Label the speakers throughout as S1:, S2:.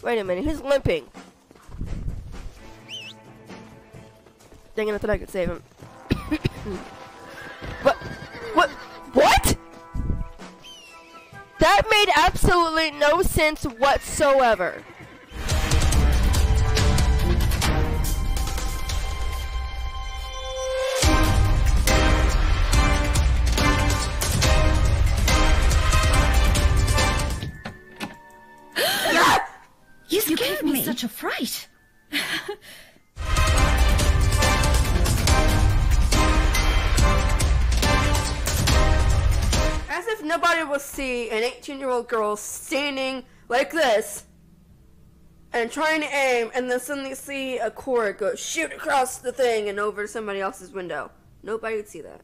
S1: Wait a minute, he's limping. Dang it, I thought I could save him. What? What? What? That made absolutely no sense whatsoever.
S2: You gave me such a fright.
S1: As if nobody will see an 18-year-old girl standing like this and trying to aim and then suddenly see a cord go shoot across the thing and over somebody else's window. Nobody would see that.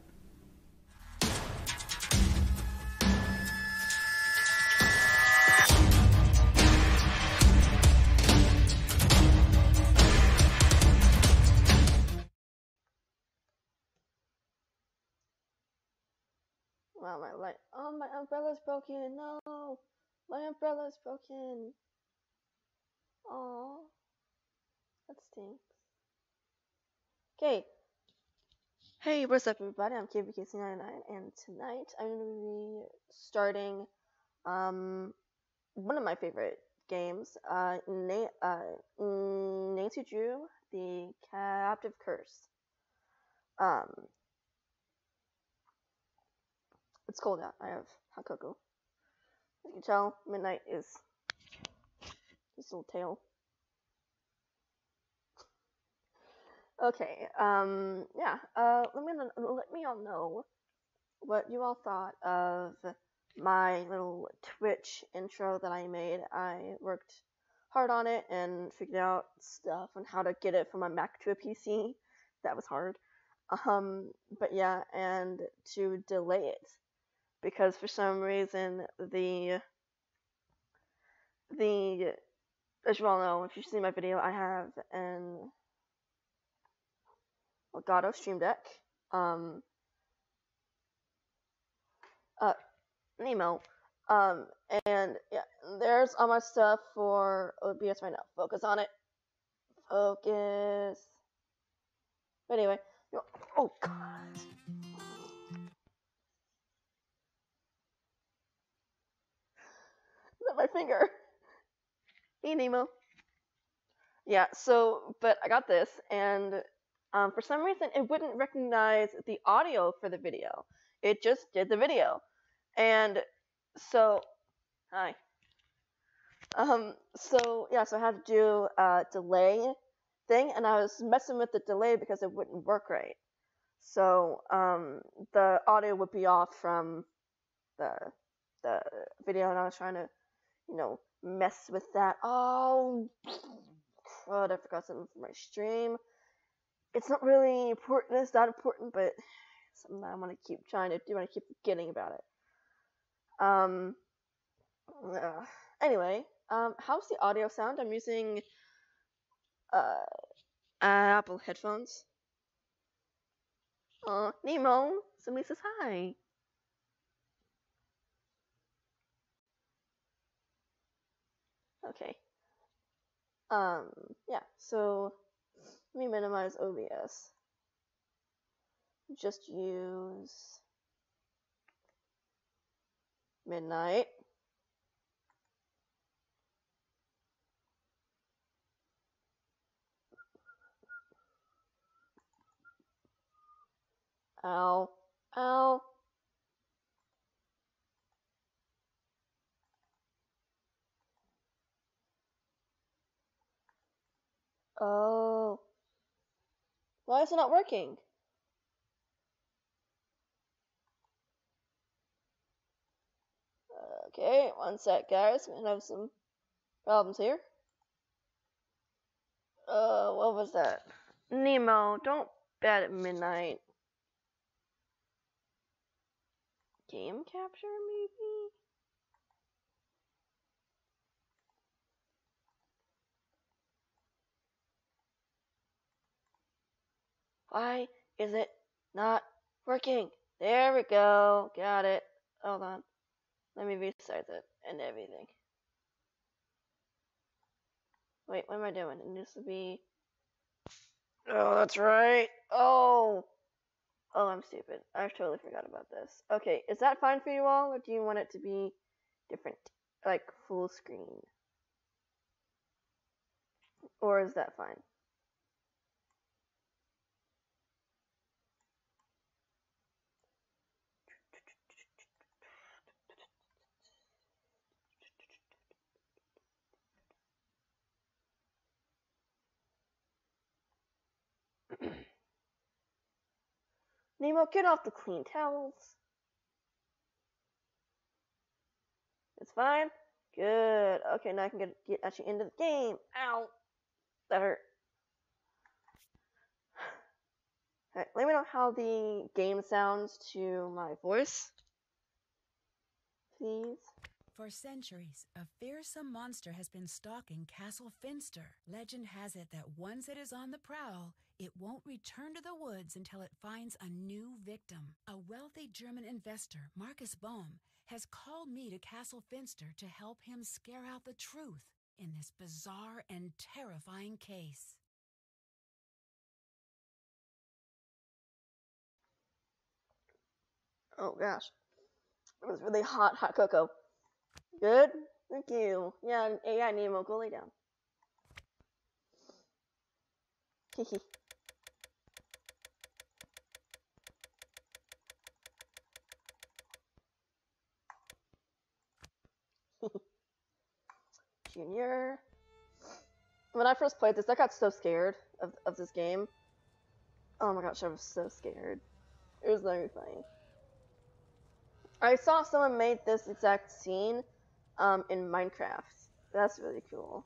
S1: Wow, my light. Oh, my umbrella's broken. No, my umbrella's broken. Oh, that stinks. Okay. Hey, what's up, everybody? I'm KBKC99, and tonight I'm going to be starting one of my favorite games, Nezuju, the Captive Curse. It's cold out. I have hot cocoa. As you can tell, Midnight is this little tail. Okay, yeah, let me all know what you all thought of my little Twitch intro that I made. I worked hard on it and figured out stuff on how to get it from a Mac to a PC. That was hard. But yeah, and to delay it. Because for some reason, as you all know, if you've seen my video, I have an Elgato Stream Deck, Nemo, and yeah, there's all my stuff for OBS right now. Focus on it. Focus. But anyway, oh god. Is that my finger? Hey, Nemo. Yeah, so, but I got this, and for some reason, it wouldn't recognize the audio for the video. It just did the video. And so, hi. So, yeah, so I had to do a delay thing, and I was messing with the delay because it wouldn't work right. So, the audio would be off from the video, and I was trying to, mess with that. Oh, crud, I forgot something for my stream. It's not really important, it's not important, but something that I want to keep trying to do, and I keep forgetting about it. Anyway, how's the audio sound? I'm using, Apple headphones. Nemo, somebody says hi. Okay. Yeah, so let me minimize OBS. Just use Midnight. Ow. Ow. Oh. Why is it not working? Okay, one sec, guys. I'm gonna have some problems here. What was that? Nemo, don't bat at Midnight. Game capture, maybe? Why is it not working? There we go. Got it. Hold on. Let me resize it and everything. Wait, what am I doing? It needs to be... Oh, that's right. Oh, I'm stupid. I totally forgot about this. Okay, is that fine for you all, or do you want it to be different? Like, full screen? Or is that fine? Nemo, get off the clean towels. It's fine? Good. Okay, now I can get actually into the game. Ow! That hurt. Alright, let me know how the game sounds to my voice. Please.
S3: For centuries, a fearsome monster has been stalking Castle Finster. Legend has it that once it is on the prowl, it won't return to the woods until it finds a new victim. A wealthy German investor, Marcus Bohm, has called me to Castle Finster to help him scare out the truth in this bizarre and terrifying case.
S1: Oh gosh. It was really hot cocoa. Good? Thank you. Yeah, Nemo, go lay down. Hehe. Junior. When I first played this, I got so scared of this game. Oh my gosh, I was so scared. It was very funny. I saw someone made this exact scene in Minecraft. That's really cool.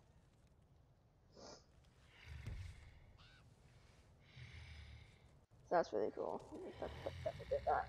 S1: That's really cool. That.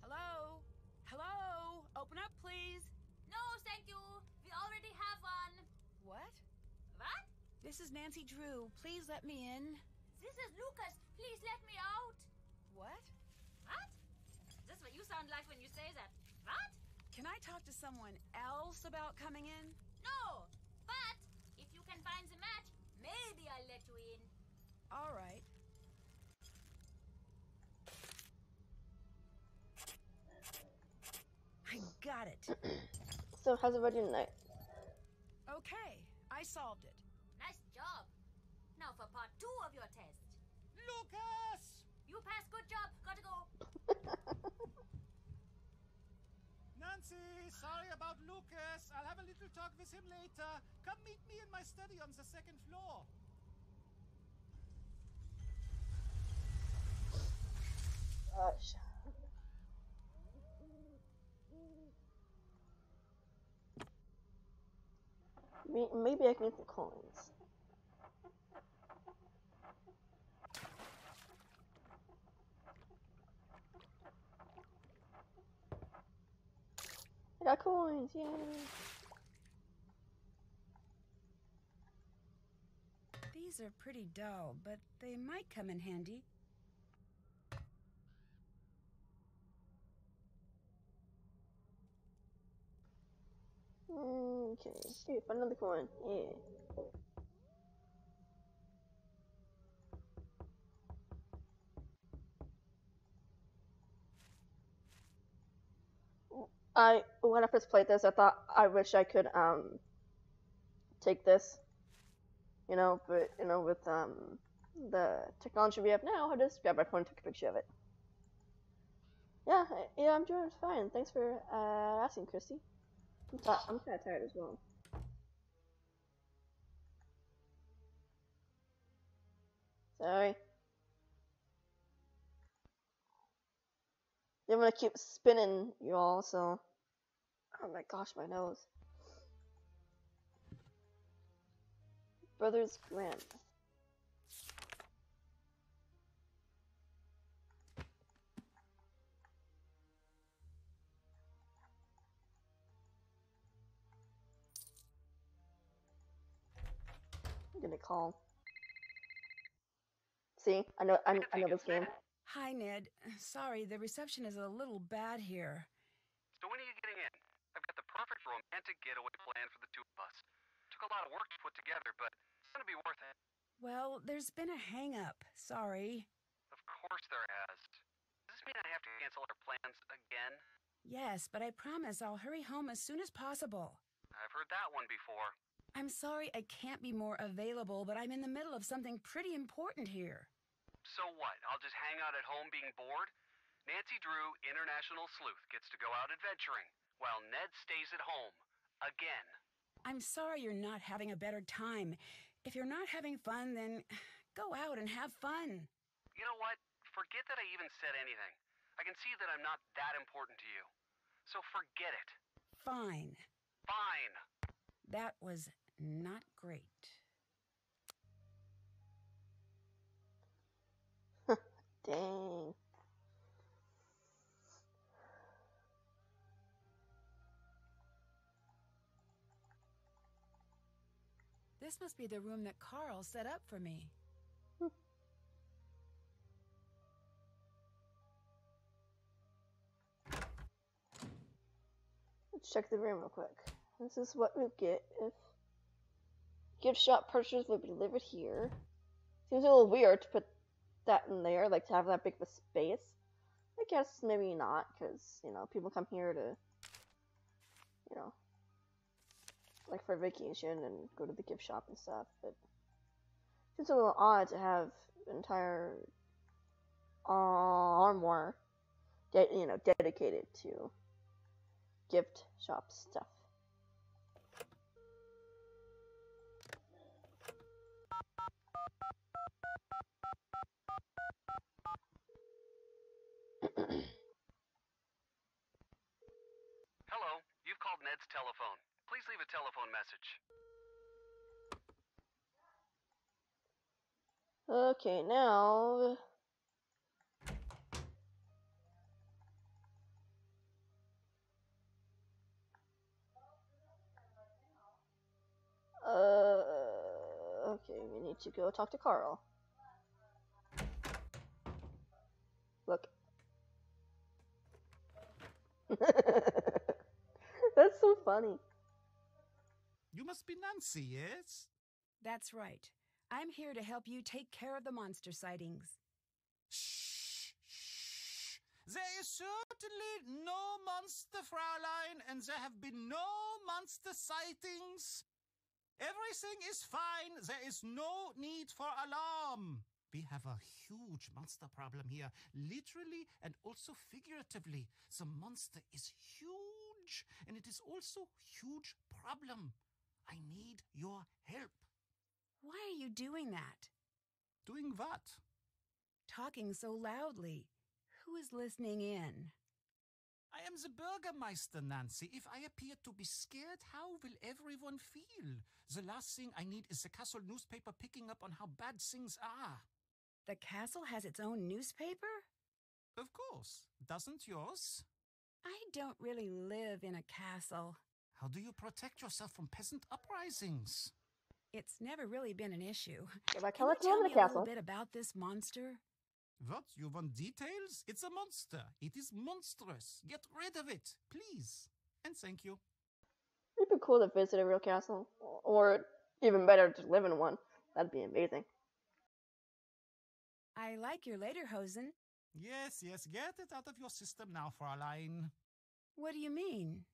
S3: Hello? Hello? Open up, please.
S4: No, thank you. We already have one.
S3: What?
S4: What?
S3: This is Nancy Drew. Please let me in.
S4: This is Lucas. Please let me out.
S3: What?
S4: What? That's what you sound like when you say that. What?
S3: Can I talk to someone else about coming in?
S4: No. But if you can find the match, maybe I'll let you in.
S3: All right. I got it.
S1: So how's everybody tonight?
S3: Okay, I solved it.
S4: Nice job. Now for part 2 of your test.
S5: Lucas!
S4: You passed. Good job. Gotta go.
S5: Nancy, sorry about Lucas. I'll have a little talk with him later. Come meet me in my study on the 2nd floor.
S1: Gosh. Maybe I can get the coins. I got coins, yay!
S3: These are pretty dull, but they might come in handy.
S1: Okay, hey, find another coin. Yeah. When I first played this, I thought I wish I could take this, but with the technology we have now, I just grab my phone and take a picture of it. Yeah, I'm doing fine. Thanks for asking, Christy. I'm kind of tired as well. Sorry. I'm gonna keep spinning you all, so. Oh my gosh, my nose. Brothers Grimm. I'm gonna call. See, I know this game.
S3: Hi, Ned. Sorry, the reception is a little bad here.
S6: So when are you getting in? I've got the perfect romantic getaway plan for the two of us. Took a lot of work to put together, but it's gonna be worth it.
S3: Well, there's been a hang-up. Sorry.
S6: Of course there has. Does this mean I have to cancel our plans again?
S3: Yes, but I promise I'll hurry home as soon as possible.
S6: I've heard that one before.
S3: I'm sorry I can't be more available, but I'm in the middle of something pretty important here.
S6: So what? I'll just hang out at home being bored? Nancy Drew, international sleuth, gets to go out adventuring, while Ned stays at home. Again.
S3: I'm sorry you're not having a better time. If you're not having fun, then go out and have fun.
S6: You know what? Forget that I even said anything. I can see that I'm not that important to you. So forget it.
S3: Fine.
S6: Fine.
S3: That was not great.
S1: Dang.
S3: This must be the room that Carl set up for me.
S1: Let's check the room real quick. This is what we get if gift shop purchases would be delivered here. Seems a little weird to put that in there, like to have that big of a space. I guess maybe not, because, you know, people come here to, you know, like for vacation and go to the gift shop and stuff, but it's a little odd to have an entire armoire, you know, dedicated to gift shop stuff.
S6: Hello, you've called Ned's telephone. Please leave a telephone message.
S1: Okay, now okay, we need to go talk to Carl. Look. That's so funny.
S5: You must be Nancy, yes?
S3: That's right. I'm here to help you take care of the monster sightings.
S5: Shh, shh. There is certainly no monster, Fraulein, and there have been no monster sightings. Everything is fine. There is no need for alarm. We have a huge monster problem here, literally and also figuratively. The monster is huge, and it is also huge problem. I need your help.
S3: Why are you doing that?
S5: Doing what?
S3: Talking so loudly. Who is listening in?
S5: I am the Bürgermeister, Nancy. If I appear to be scared, how will everyone feel? The last thing I need is the castle newspaper picking up on how bad things are.
S3: The castle has its own newspaper?
S5: Of course. Doesn't yours?
S3: I don't really live in a castle.
S5: How do you protect yourself from peasant uprisings?
S3: It's never really been an issue.
S1: If I
S3: Can you
S1: collect
S3: tell
S1: in
S3: me
S1: the
S3: a little
S1: castle.
S3: bit about this monster?
S5: What? You want details? It's a monster. It is monstrous. Get rid of it, please. And thank you.
S1: It'd be cool to visit a real castle, or even better, to live in one. That'd be amazing.
S3: I like your lederhosen.
S5: Yes, yes, get it out of your system now, Fraulein.
S3: What do you mean?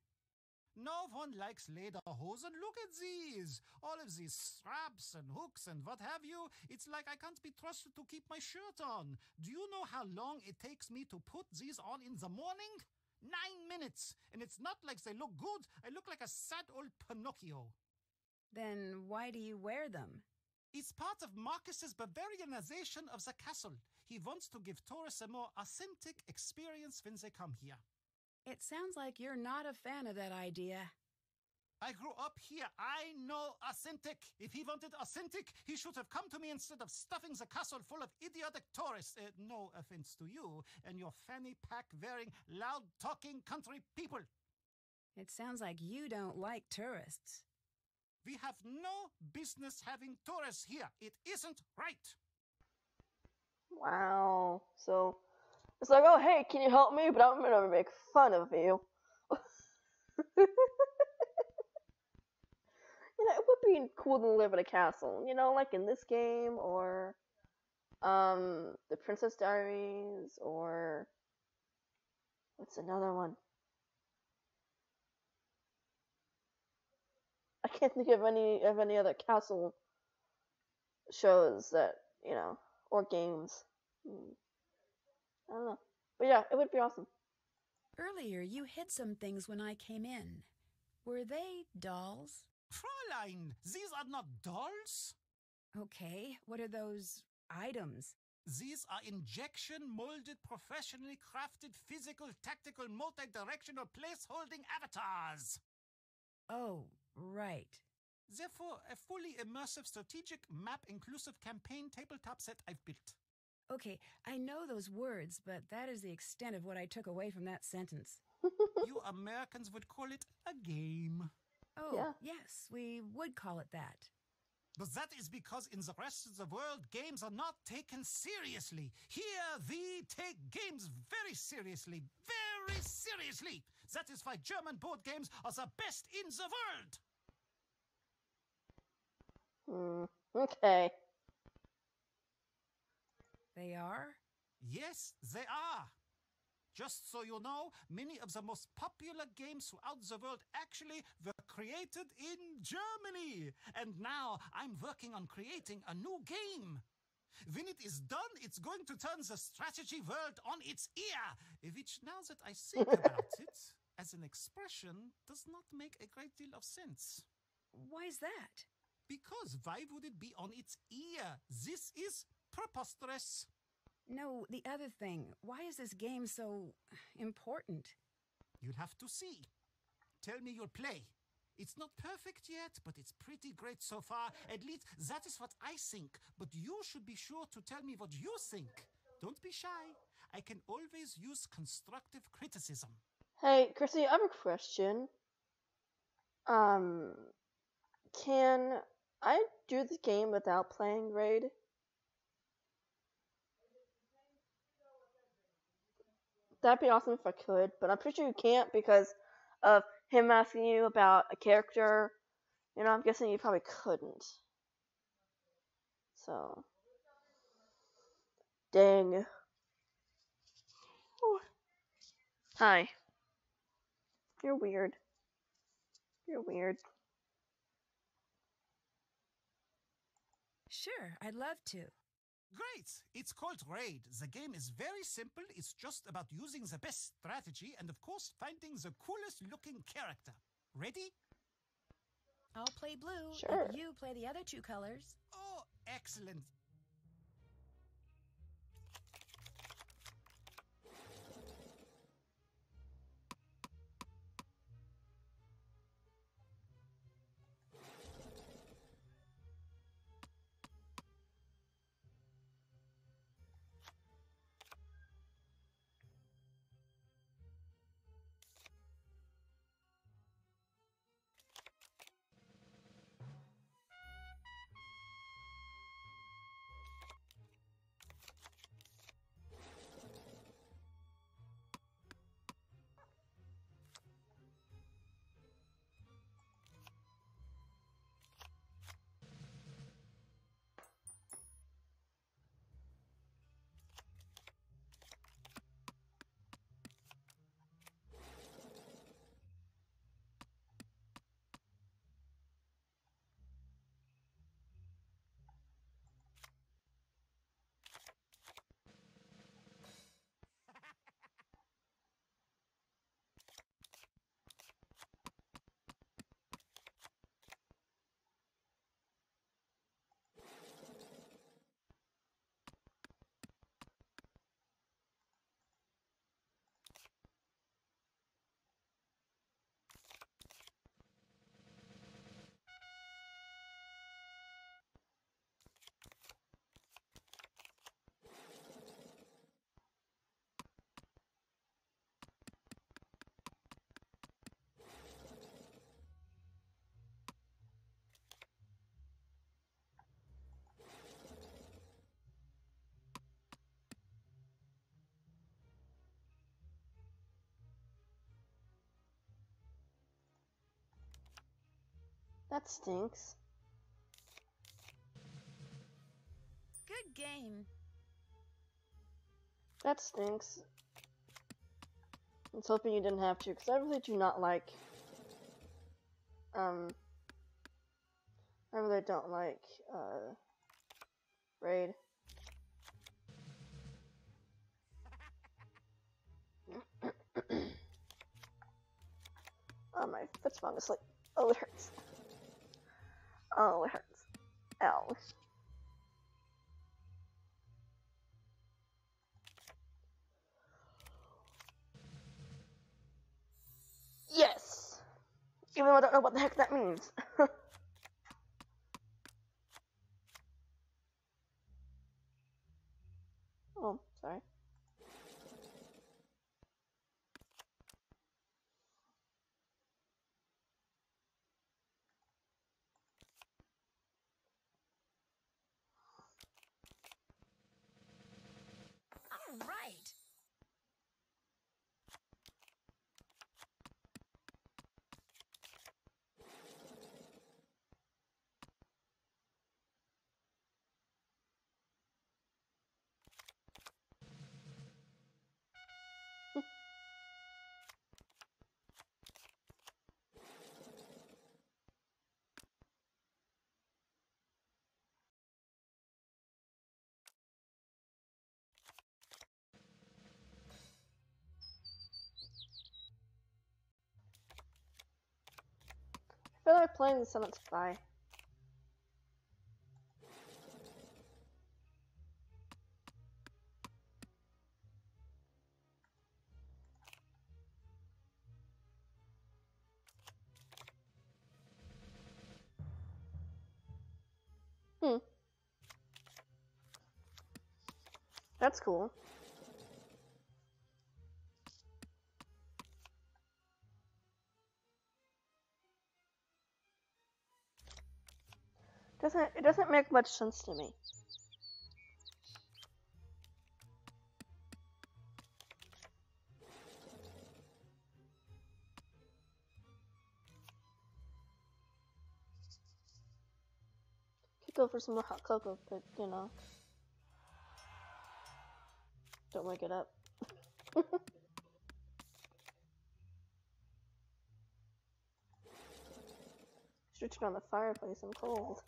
S5: No one likes lederhosen. Look at these. All of these straps and hooks and what have you. It's like I can't be trusted to keep my shirt on. Do you know how long it takes me to put these on in the morning? 9 minutes. And it's not like they look good. I look like a sad old Pinocchio.
S3: Then why do you wear them?
S5: It's part of Marcus's Bavarianization of the castle. He wants to give tourists a more authentic experience when they come here.
S3: It sounds like you're not a fan of that idea.
S5: I grew up here. I know authentic. If he wanted authentic, he should have come to me instead of stuffing the castle full of idiotic tourists. No offense to you and your fanny pack wearing, loud talking country people.
S3: It sounds like you don't like tourists.
S5: We have no business having tourists here. It isn't right.
S1: Wow. So it's like, oh hey, can you help me? But I'm gonna make fun of you. You know, it would be cool to live in a castle, you know, like in this game, or The Princess Diaries, or what's another one? I can't think of any other castle shows that, you know, or games. I don't know. But yeah, it would be awesome.
S3: Earlier, you hid some things when I came in. Were they dolls?
S5: Fräulein, these are not dolls.
S3: Okay, what are those items?
S5: These are injection-molded, professionally crafted, physical, tactical, multi-directional place-holding avatars.
S3: Oh, right.
S5: Therefore, a fully immersive strategic map-inclusive campaign tabletop set I've built.
S3: Okay, I know those words, but that is the extent of what I took away from that sentence.
S5: You Americans would call it a game.
S3: Oh,
S1: Yeah.
S3: yes, we would call it that.
S5: But that is because in the rest of the world, games are not taken seriously. Here, we take games very seriously. Very seriously. That is why German board games are the best in the world.
S1: Okay.
S3: They are?
S5: Yes, they are. Just so you know, many of the most popular games throughout the world actually were created in Germany. And now I'm working on creating a new game. When it is done, it's going to turn the strategy world on its ear, which, now that I think about it, as an expression, does not make a great deal of sense.
S3: Why's that?
S5: Because why would it be on its ear? This is preposterous.
S3: No, the other thing. Why is this game so important?
S5: You'll have to see. Tell me you'll play. It's not perfect yet, but it's pretty great so far. At least that is what I think. But you should be sure to tell me what you think. Don't be shy. I can always use constructive criticism.
S1: Hey, Chrissy, I have a question. Can I do the game without playing Raid? That'd be awesome if I could, but I'm pretty sure you can't because of him asking you about a character. You know, I'm guessing you probably couldn't. So. Dang. Ooh. Hi. You're weird. You're weird.
S3: Sure, I'd love to.
S5: Great! It's called Raid. The game is very simple. It's just about using the best strategy and, of course, finding the coolest looking character. Ready?
S3: I'll play blue
S1: Sure.
S3: if you play the other two colors.
S5: Oh, excellent.
S1: That stinks.
S3: Good game.
S1: That stinks. I was hoping you didn't have to, because I really do not like, I really don't like, Raid. Oh, my foot's falling asleep. Oh, it hurts. Oh, it hurts. Ow. Yes! Even though I don't know what the heck that means. Oh, sorry.
S3: All right.
S1: I feel like playing the Silent Spy. That's cool. It doesn't make much sense to me. Could go for some more hot cocoa, but you know, don't wake it up. Should turn on the fireplace. I'm cold.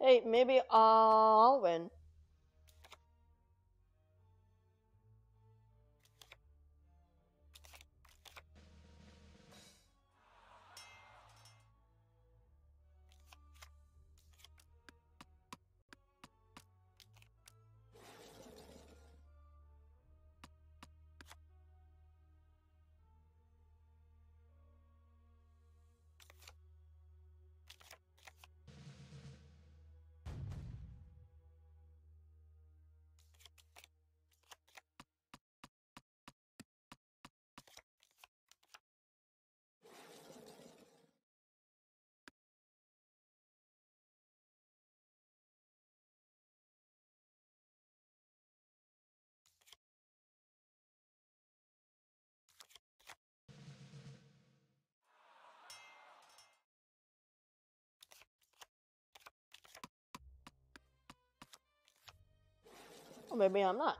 S1: Hey, maybe I'll win. Or maybe I'm not.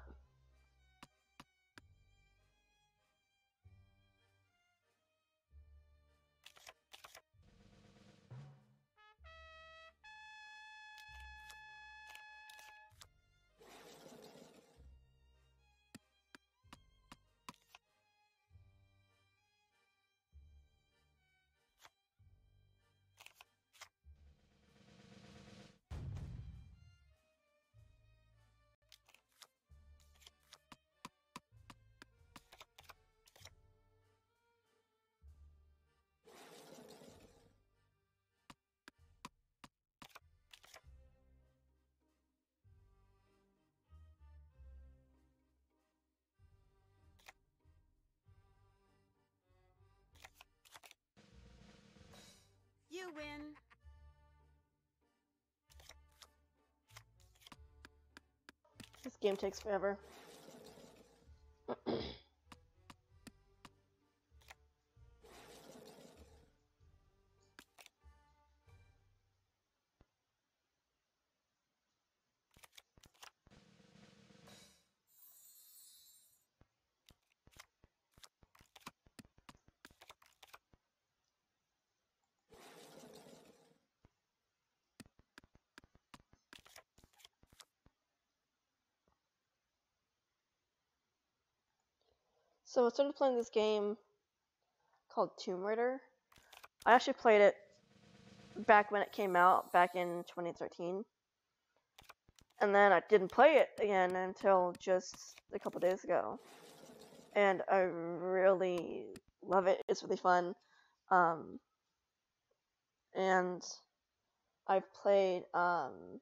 S1: game takes forever. So I started playing this game called Tomb Raider. I actually played it back when it came out, back in 2013. And then I didn't play it again until just a couple days ago. And I really love it. It's really fun. And I've played, and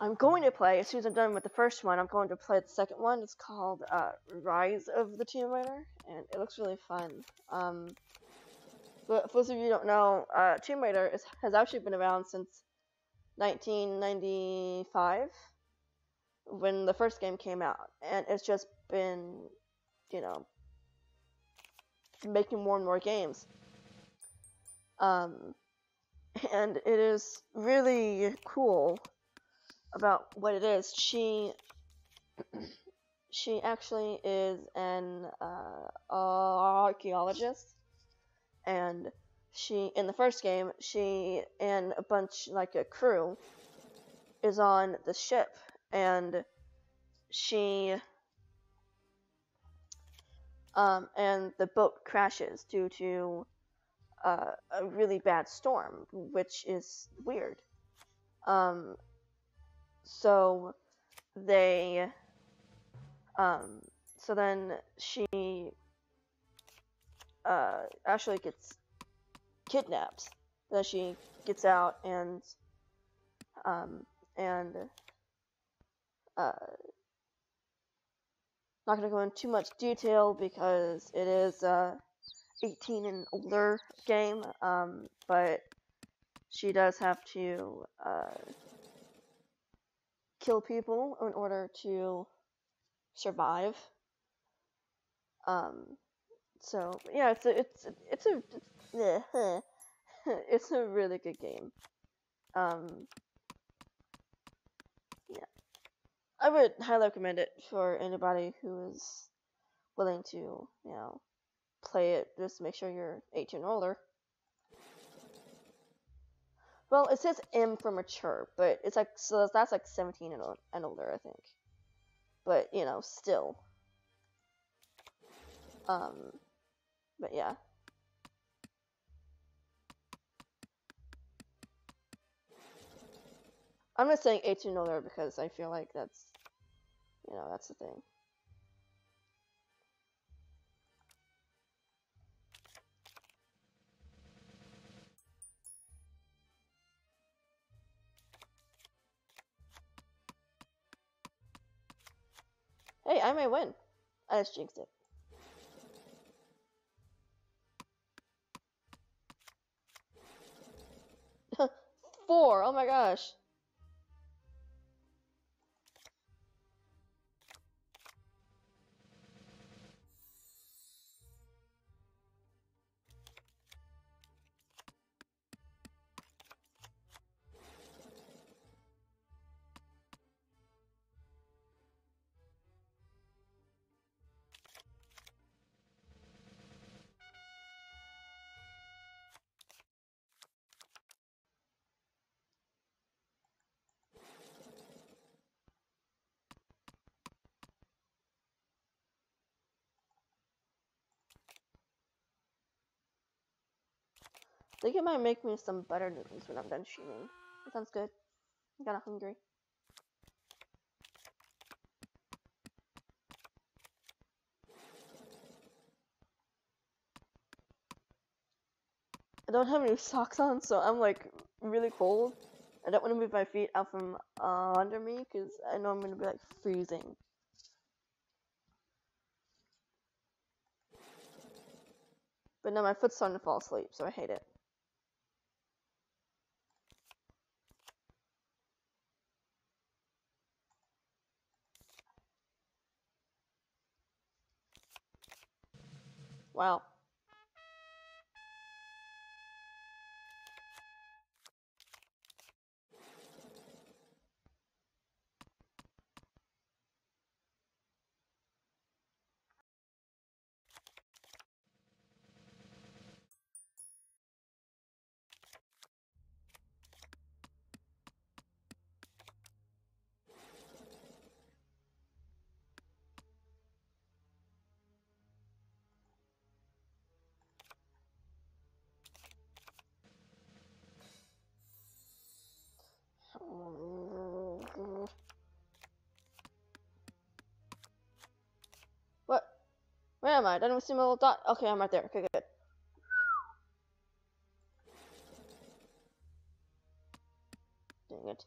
S1: I'm going to play, as soon as I'm done with the first one, I'm going to play the second one. It's called Rise of the Tomb Raider, and it looks really fun. But for those of you who don't know, Tomb Raider has actually been around since 1995, when the first game came out, and it's just been, you know, making more and more games. And it is really cool about what it is. She actually is an archaeologist, and she, in the first game, she and a bunch, like a crew, is on the ship, and she and the boat crashes due to a really bad storm, which is weird. So they, so then she actually gets kidnapped. Then she gets out and not gonna go into too much detail because it is a 18 and older game, but she does have to kill people in order to survive. So yeah, it's a it's a really good game. Yeah, I would highly recommend it for anybody who is willing to, you know, play it. Just make sure you're 18 or older. Well, it says M for mature, but it's like, so that's like 17 and older, I think. But, you know, still. But yeah. I'm just saying 18 and older because I feel like that's, you know, that's the thing. Hey, I may win. I just jinxed it. Four! Oh my gosh. I think it might make me some butter noodles when I'm done streaming. That sounds good. I'm kinda hungry. I don't have any socks on, so I'm like really cold. I don't want to move my feet out from under me because I know I'm gonna be like freezing. But now my foot's starting to fall asleep, so I hate it. Wow. What? Where am I? Didn't see my little dot? Okay, I'm right there. Okay, good. Dang it.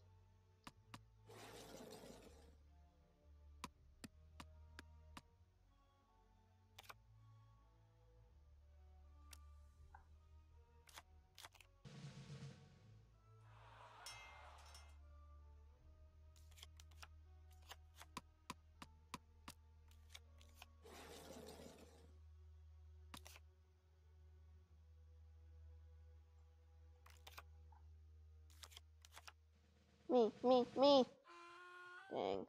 S1: Me. Dang.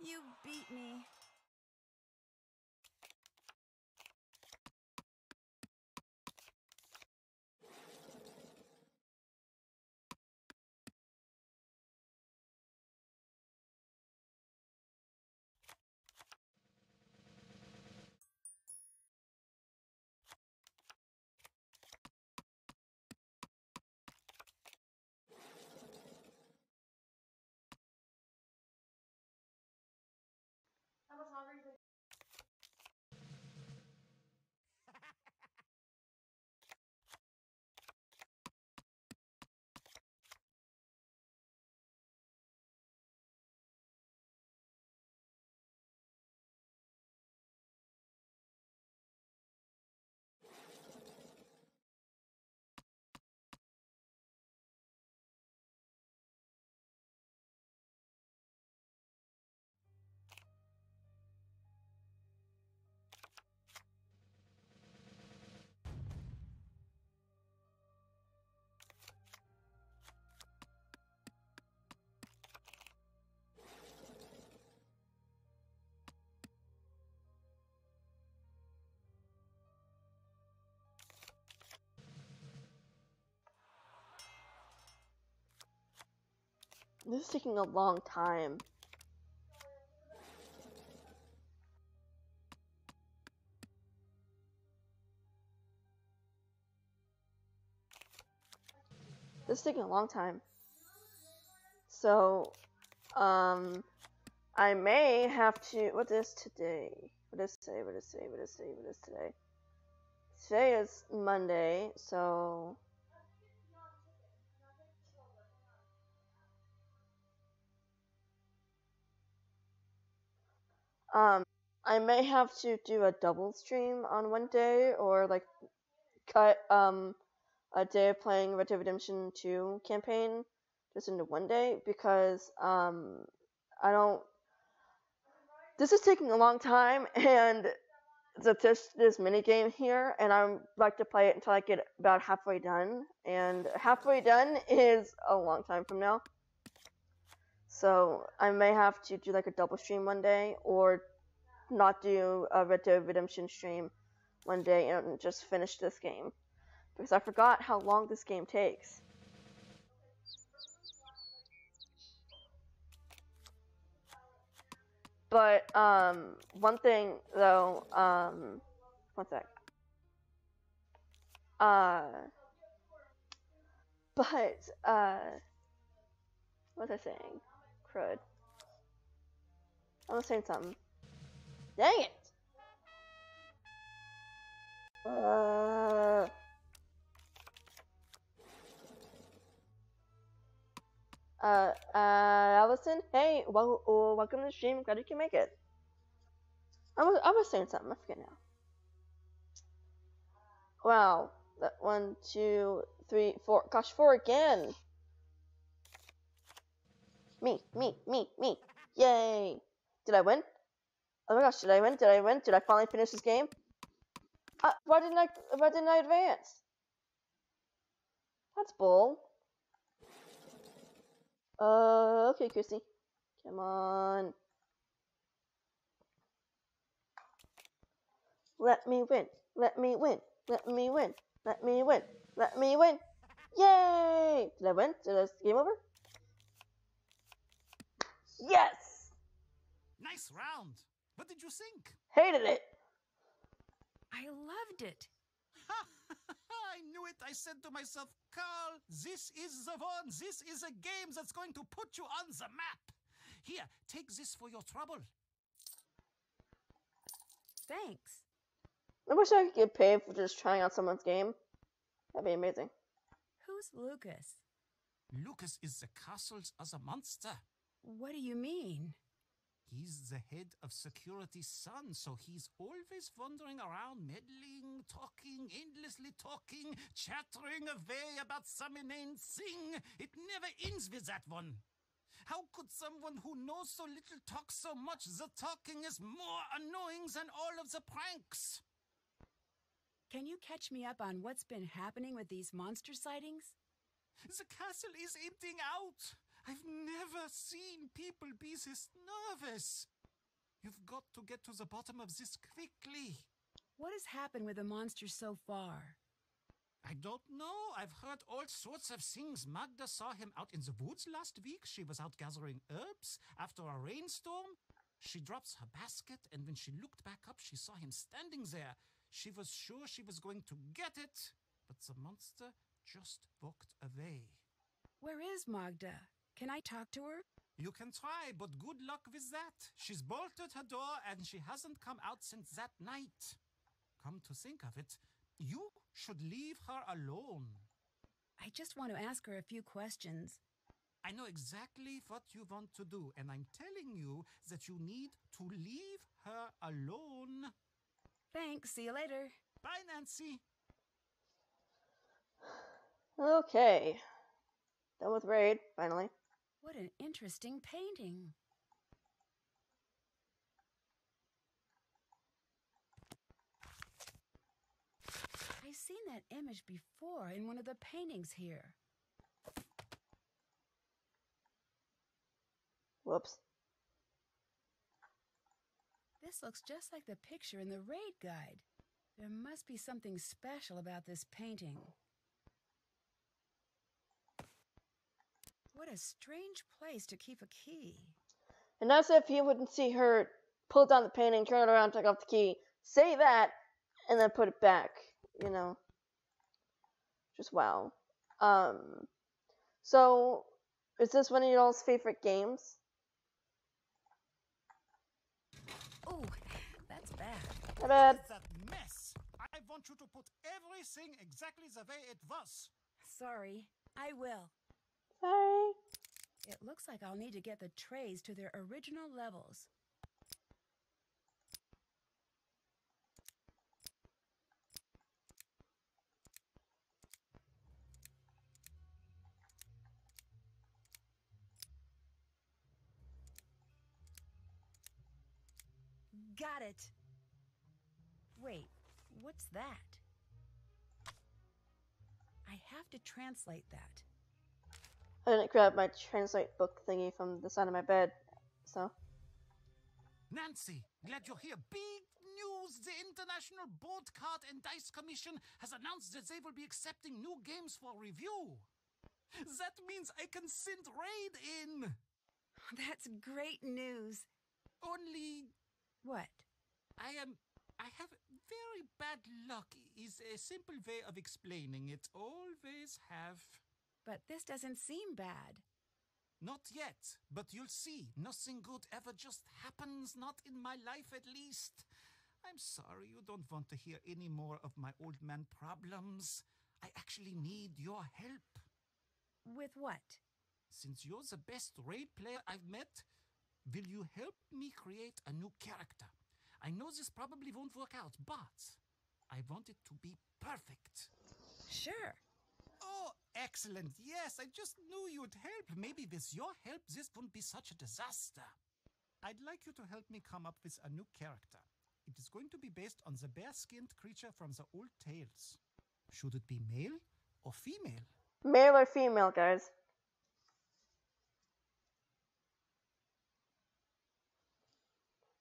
S3: You beat me.
S1: This is taking a long time. This is taking a long time. So, I may have to. What is today? What is today? Today is Monday, so. I may have to do a double stream on one day, or like cut a day of playing Red Dead Redemption 2 campaign just into one day, because I don't. This is taking a long time, and this mini game here, and I like to play it until I get about halfway done. And halfway done is a long time from now. So I may have to do like a double stream one day, or not do a Red Dead Redemption stream one day and just finish this game, because I forgot how long this game takes. But one thing though, one sec. But what was I saying? Crud. I was saying something. Dang it! Allison, hey, welcome to the stream. Glad you can make it. I was saying something. I forget now. Wow, that 1, 2, 3, 4. Gosh, 4 again. Me. Yay! Did I win? Oh my gosh, did I win? Did I finally finish this game? Why didn't I advance? That's bull. Okay, Chrissy. Come on. Let me win. Let me win. Let me win. Let me win. Let me win. Yay! Did I win? Did I game over? Yes!
S5: Nice round. What did you think?
S1: Hated it.
S3: I loved it.
S5: I knew it. I said to myself, Carl, this is the one. This is a game that's going to put you on the map. Here, take this for your trouble.
S3: Thanks.
S1: I wish I could get paid for just trying out someone's game. That'd be amazing.
S3: Who's Lucas?
S5: Lucas is the castle's other monster.
S3: What do you mean?
S5: He's the head of security's son, so he's always wandering around, meddling, talking, endlessly talking, chattering away about some inane thing. It never ends with that one. How could someone who knows so little talk so much? The talking is more annoying than all of the pranks.
S3: Can you catch me up on what's been happening with these monster sightings?
S5: The castle is emptying out. I've never seen people be this nervous. You've got to get to the bottom of this quickly.
S3: What has happened with the monsters so far?
S5: I don't know. I've heard all sorts of things. Magda saw him out in the woods last week. She was out gathering herbs after a rainstorm. She drops her basket, and when she looked back up, she saw him standing there. She was sure she was going to get it, but the monster just walked away.
S3: Where is Magda? Can I talk to her?
S5: You can try, but good luck with that. She's bolted her door, and she hasn't come out since that night. Come to think of it, you should leave her alone.
S3: I just want to ask her a few questions.
S5: I know exactly what you want to do, and I'm telling you that you need to leave her alone.
S3: Thanks. See you later.
S5: Bye, Nancy.
S1: Okay. Done with raid, finally.
S3: What an interesting painting. I've seen that image before in one of the paintings here.
S1: Whoops.
S3: This looks just like the picture in the raid guide. There must be something special about this painting. What a strange place to keep a key.
S1: And as if you wouldn't see her pull down the painting, turn it around, take off the key, say that, and then put it back. You know. Just wow. So, is this one of y'all's favorite games?
S3: Oh, that's bad.
S1: Not bad.
S5: That mess. I want you to put everything exactly the way it was.
S3: Sorry, I will.
S1: Sorry.
S3: It looks like I'll need to get the trays to their original levels. Got it. Wait, what's that? I have to translate that.
S1: I didn't grab my translate book thingy from the side of my bed, so.
S5: Nancy, glad you're here. Big news! The International Board Card and Dice Commission has announced that they will be accepting new games for review. That means I can send Raid in.
S3: That's great news.
S5: Only
S3: What?
S5: I have very bad luck is a simple way of explaining it. Always have.
S3: But this doesn't seem bad.
S5: Not yet, but you'll see. Nothing good ever just happens, not in my life at least. I'm sorry you don't want to hear any more of my old man problems. I actually need your help.
S3: With what?
S5: Since you're the best raid player I've met, will you help me create a new character? I know this probably won't work out, but I want it to be perfect.
S3: Sure.
S5: Oh, excellent. Yes, I just knew you'd help. Maybe with your help, this wouldn't be such a disaster. I'd like you to help me come up with a new character. It is going to be based on the bear-skinned creature from the old tales. Should it be male or female?
S1: Male or female, guys?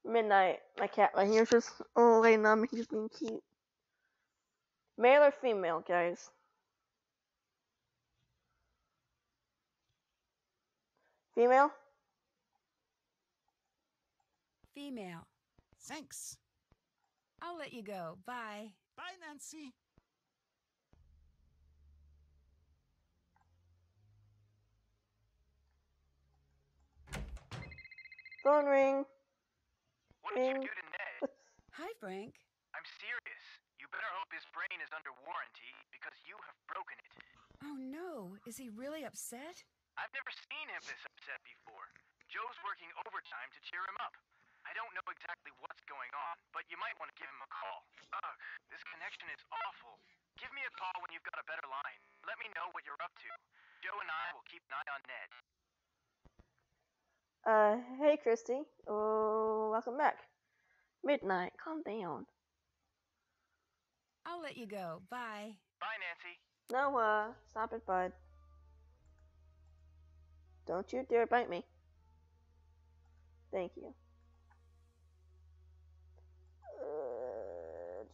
S1: Midnight. My cat right here is just laying on me, just being cute. Male or female, guys? Female?
S3: Female.
S5: Thanks.
S3: I'll let you go. Bye.
S5: Bye, Nancy.
S1: Phone ring.
S6: What did you do to Ned?
S3: Hi, Frank.
S6: I'm serious. You better hope his brain is under warranty, because you have broken it.
S3: Oh, no. Is he really upset?
S6: I've never seen him this upset before. Joe's working overtime to cheer him up. I don't know exactly what's going on, but you might want to give him a call. Ugh, this connection is awful. Give me a call when you've got a better line. Let me know what you're up to. Joe and I will keep an eye on Ned.
S1: Hey, Christy. Oh, welcome back. Midnight, calm down.
S3: I'll let you go. Bye.
S6: Bye, Nancy.
S1: No, stop it, bud. Don't you dare bite me. Thank you. Oh!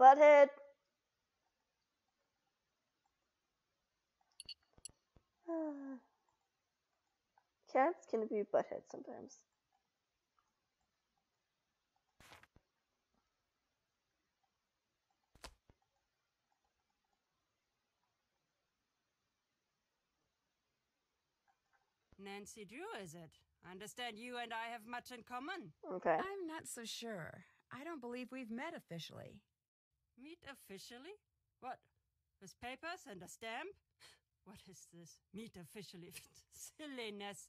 S1: Butthead! Cats can be butthead sometimes.
S7: Nancy Drew, is it? I understand you and I have much in common.
S1: Okay.
S3: I'm not so sure. I don't believe we've met officially.
S7: Meet officially? What? With papers and a stamp? What is this? Meet officially? Silliness.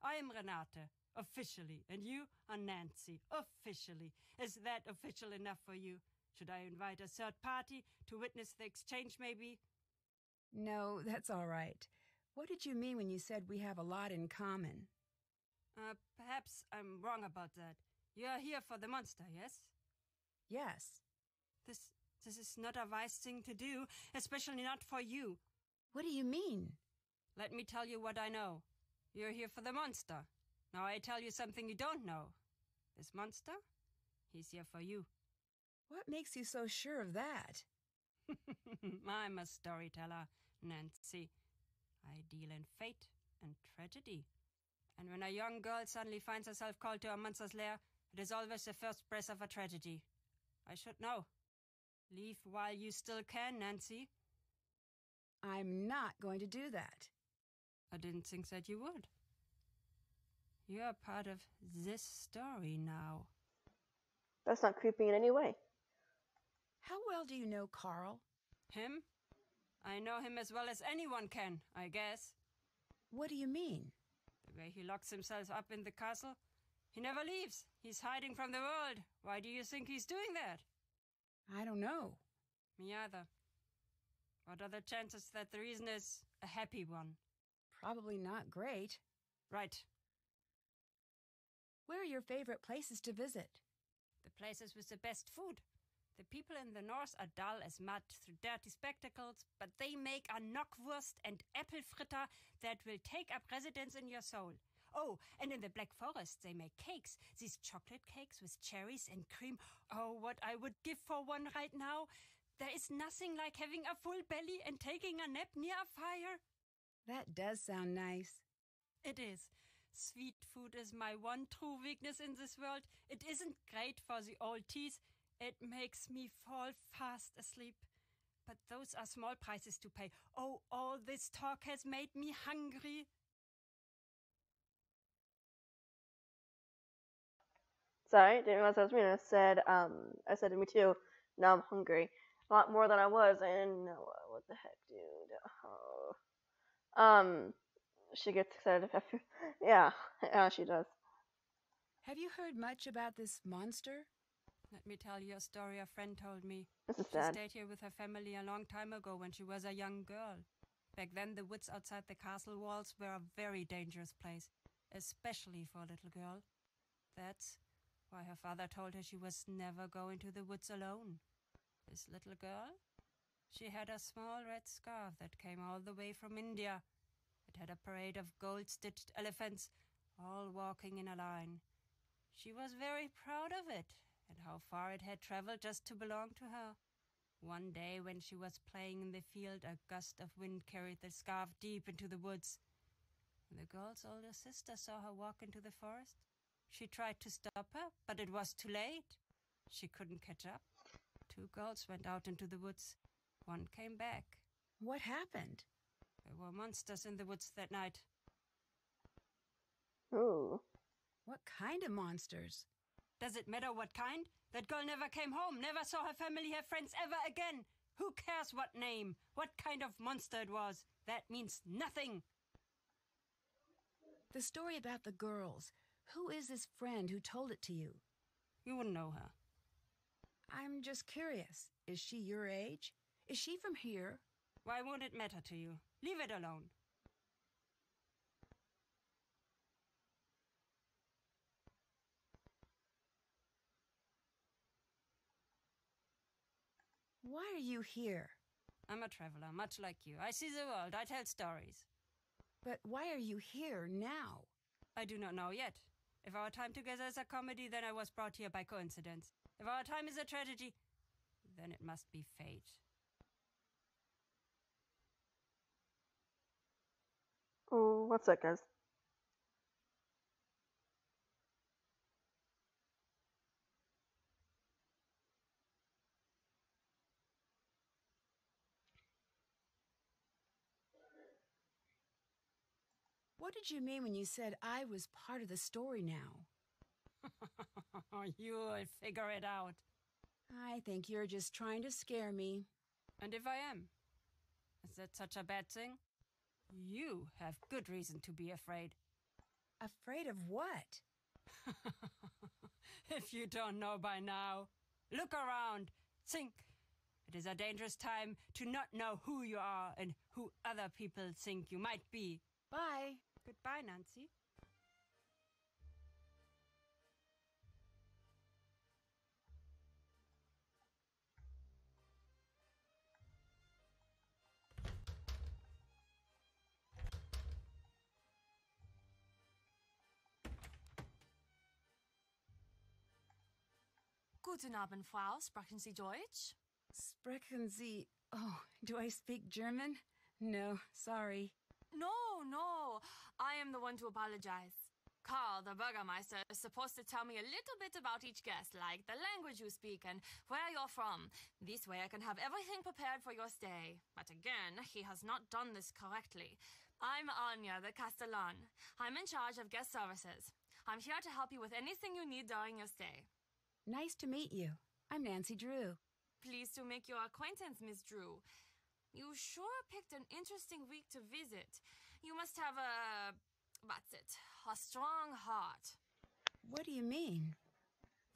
S7: I am Renate, officially, and you are Nancy, officially. Is that official enough for you? Should I invite a third party to witness the exchange, maybe?
S3: No, that's all right. What did you mean when you said we have a lot in common?
S7: Perhaps I'm wrong about that. You are here for the monster, yes?
S3: Yes.
S7: This is not a wise thing to do, especially not for you.
S3: What do you mean?
S7: Let me tell you what I know. You're here for the monster. Now I tell you something you don't know. This monster, he's here for you.
S3: What makes you so sure of that?
S7: I'm a storyteller, Nancy. I deal in fate and tragedy. And when a young girl suddenly finds herself called to a monster's lair, it is always the first breath of a tragedy. I should know. Leave while you still can, Nancy.
S3: I'm not going to do that.
S7: I didn't think that you would. You are part of this story now.
S1: That's not creepy in any way.
S3: How well do you know Carl?
S7: Him? I know him as well as anyone can, I guess.
S3: What do you mean?
S7: The way he locks himself up in the castle. He never leaves. He's hiding from the world. Why do you think he's doing that?
S3: I don't know.
S7: Me either. What are the chances that the reason is a happy one?
S3: Probably not great.
S7: Right.
S3: Where are your favorite places to visit?
S7: The places with the best food. The people in the north are dull as mud through dirty spectacles, but they make a knockwurst and apple fritter that will take up residence in your soul. Oh, and in the Black Forest they make cakes, these chocolate cakes with cherries and cream. Oh, what I would give for one right now. There is nothing like having a full belly and taking a nap near a fire.
S3: That does sound nice.
S7: It is. Sweet food is my one true weakness in this world. It isn't great for the old teeth. It makes me fall fast asleep. But those are small prices to pay. Oh, all this talk has made me hungry.
S1: Sorry, didn't realize I was reading. I said me too. Now I'm hungry. A lot more than I was, and what the heck, dude? Oh. She gets excited. Yeah, she does.
S3: Have you heard much about this monster?
S7: Let me tell you a story a friend told me.
S1: This is
S7: She
S1: sad.
S7: stayed here with her family a long time ago when she was a young girl. Back then, the woods outside the castle walls were a very dangerous place, especially for a little girl. That's why her father told her she was never going to the woods alone. This little girl? She had a small red scarf that came all the way from India. It had a parade of gold-stitched elephants, all walking in a line. She was very proud of it, and how far it had traveled just to belong to her. One day, when she was playing in the field, a gust of wind carried the scarf deep into the woods. When the girl's older sister saw her walk into the forest, she tried to stop her, but it was too late. She couldn't catch up. 2 girls went out into the woods. One came back.
S3: What happened?
S7: There were monsters in the woods that night.
S1: Ooh.
S3: What kind of monsters?
S7: Does it matter what kind? That girl never came home, never saw her family, her friends ever again. Who cares what name, what kind of monster it was? That means nothing.
S3: The story about the girls. Who is this friend who told it to you?
S7: You wouldn't know her.
S3: I'm just curious. Is she your age? Is she from here?
S7: Why won't it matter to you? Leave it alone.
S3: Why are you here?
S7: I'm a traveler, much like you. I see the world, I tell stories.
S3: But why are you here now?
S7: I do not know yet. If our time together is a comedy, then I was brought here by coincidence. If our time is a tragedy, then it must be fate.
S1: Oh, what's that, guys?
S3: What did you mean when you said I was part of the story now?
S7: You'll figure it out.
S3: I think you're just trying to scare me.
S7: And if I am, is that such a bad thing? You have good reason to be afraid.
S3: Afraid of what?
S7: If you don't know by now, look around. Think. It is a dangerous time to not know who you are and who other people think you might be.
S3: Bye.
S7: Goodbye, Nancy.
S8: Guten Abend, Frau. Sprechen Sie Deutsch?
S3: Sprechen Sie... Oh, do I speak German? No, sorry.
S8: No. I am the one to apologize. Karl, the Burgermeister, is supposed to tell me a little bit about each guest, like the language you speak and where you're from. This way I can have everything prepared for your stay. But again, he has not done this correctly. I'm Anya, the Castellan. I'm in charge of guest services. I'm here to help you with anything you need during your stay.
S3: Nice to meet you. I'm Nancy Drew.
S8: Pleased to make your acquaintance, Miss Drew. You sure picked an interesting week to visit. You must have what's it? A strong heart.
S3: What do you mean?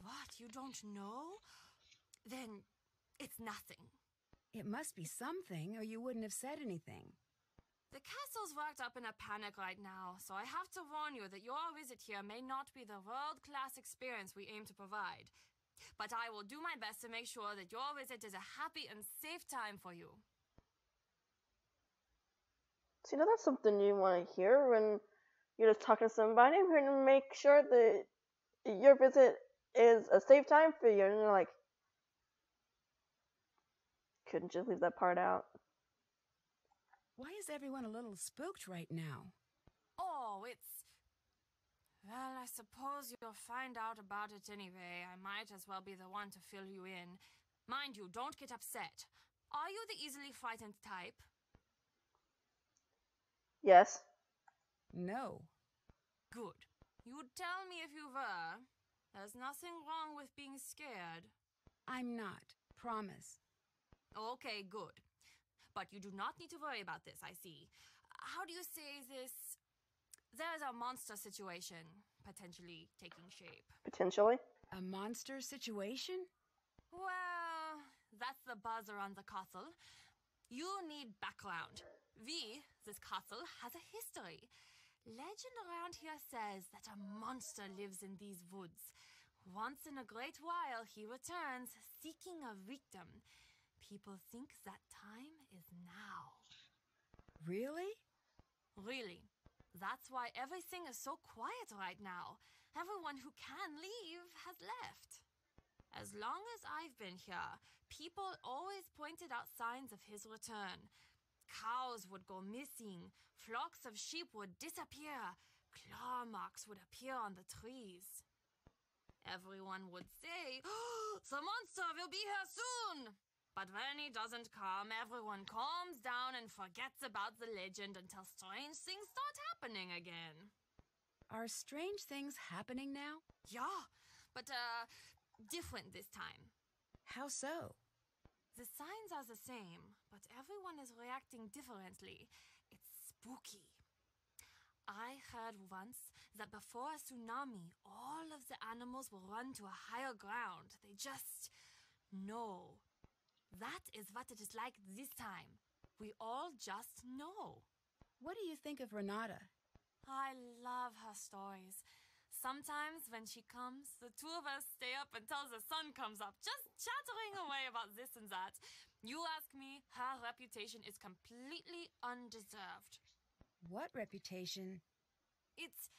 S8: What, you don't know? Then it's nothing.
S3: It must be something, or you wouldn't have said anything.
S8: The castle's worked up in a panic right now, so I have to warn you that your visit here may not be the world-class experience we aim to provide. But I will do my best to make sure that your visit is a happy and safe time for you.
S1: So that's something you want to hear when you're just talking to somebody. We're going to make sure that your visit is a safe time for you. And you're like, couldn't just leave that part out.
S3: Why is everyone a little spooked right now?
S8: Oh, well, I suppose you'll find out about it anyway. I might as well be the one to fill you in. Mind you, don't get upset. Are you the easily frightened type?
S1: Yes.
S3: No.
S8: Good. You'd tell me if you were. There's nothing wrong with being scared.
S3: I'm not. Promise.
S8: Okay, good. But you do not need to worry about this, I see. How do you say this? There's a monster situation potentially taking shape.
S1: Potentially?
S3: A monster situation?
S8: Well, that's the buzz around the castle. You need background. This castle, has a history. Legend around here says that a monster lives in these woods. Once in a great while, he returns, seeking a victim. People think that time is now.
S3: Really?
S8: Really. That's why everything is so quiet right now. Everyone who can leave has left. As long as I've been here, people always pointed out signs of his return. Cows would go missing, flocks of sheep would disappear, claw marks would appear on the trees. Everyone would say, "Oh, the monster will be here soon!" But when he doesn't come, everyone calms down and forgets about the legend until strange things start happening again.
S3: Are strange things happening now?
S8: Yeah, but different this time.
S3: How so?
S8: The signs are the same, but everyone is reacting differently. It's spooky. I heard once that before a tsunami, all of the animals will run to a higher ground. They just know. That is what it is like this time. We all just know.
S3: What do you think of Renata?
S8: I love her stories. Sometimes when she comes, the two of us stay up until the sun comes up, just chattering away about this and that. You ask me, her reputation is completely undeserved.
S3: What reputation?
S8: It's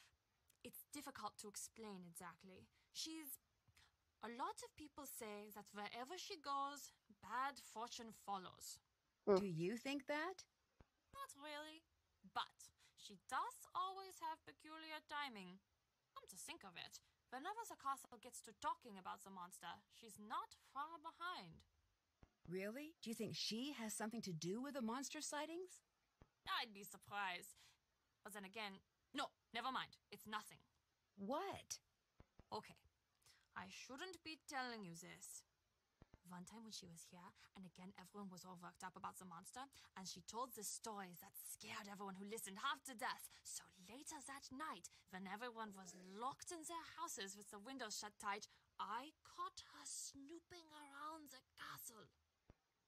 S8: difficult to explain exactly. A lot of people say that wherever she goes, bad fortune follows.
S3: Do you think that?
S8: Not really, but she does always have peculiar timing. Come to think of it, whenever the castle gets to talking about the monster, she's not far behind.
S3: Really? Do you think she has something to do with the monster sightings?
S8: I'd be surprised. But then again, no, never mind. It's nothing.
S3: What?
S8: Okay. I shouldn't be telling you this. One time when she was here, and again everyone was all worked up about the monster, and she told the stories that scared everyone who listened half to death. So later that night, when everyone was locked in their houses with the windows shut tight, I caught her snooping around the castle.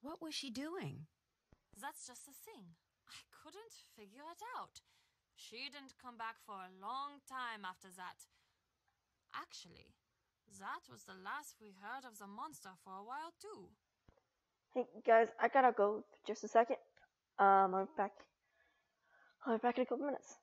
S3: What was she doing?
S8: That's just the thing. I couldn't figure it out. She didn't come back for a long time after that. Actually, that was the last we heard of the monster for a while, too.
S1: Hey, guys, I gotta go for just a second. I'll be back in a couple minutes.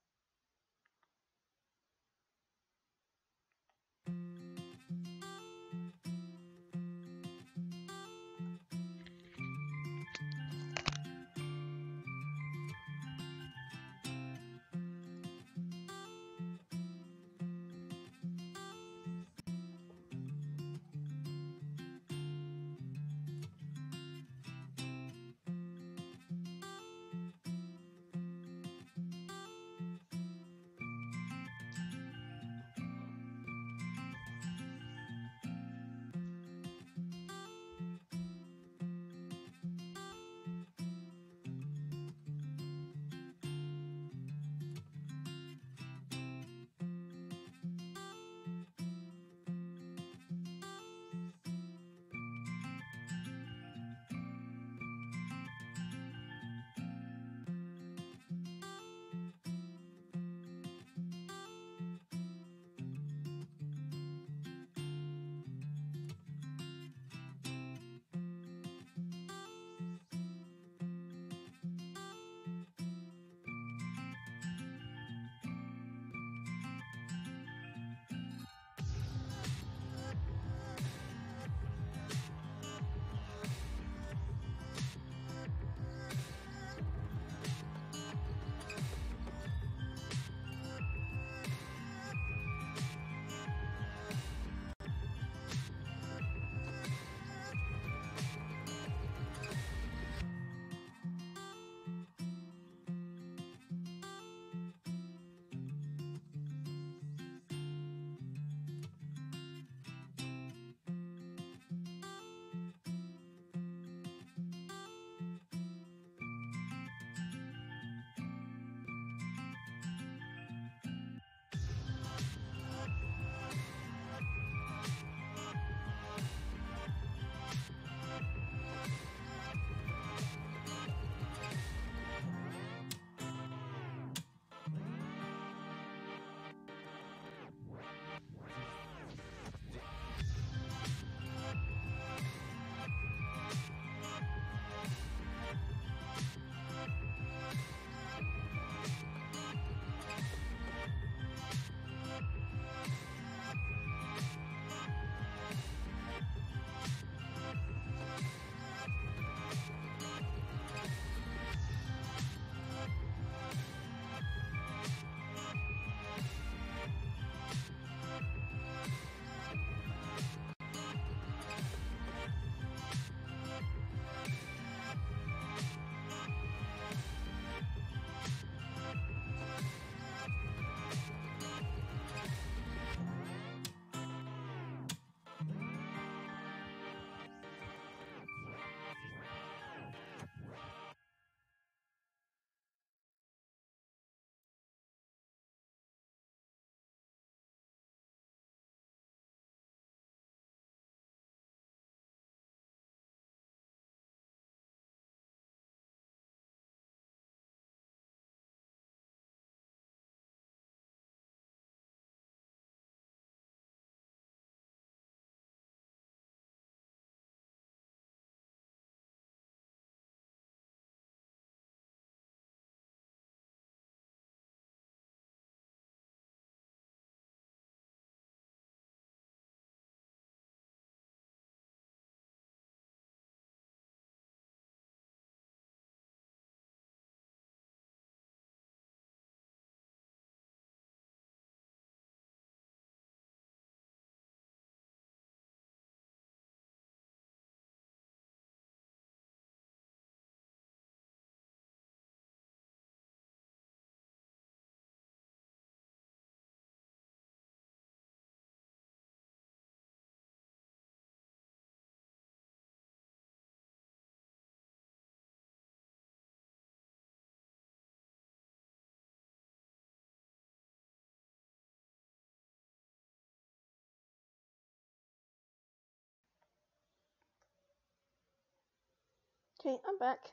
S1: Okay, I'm back.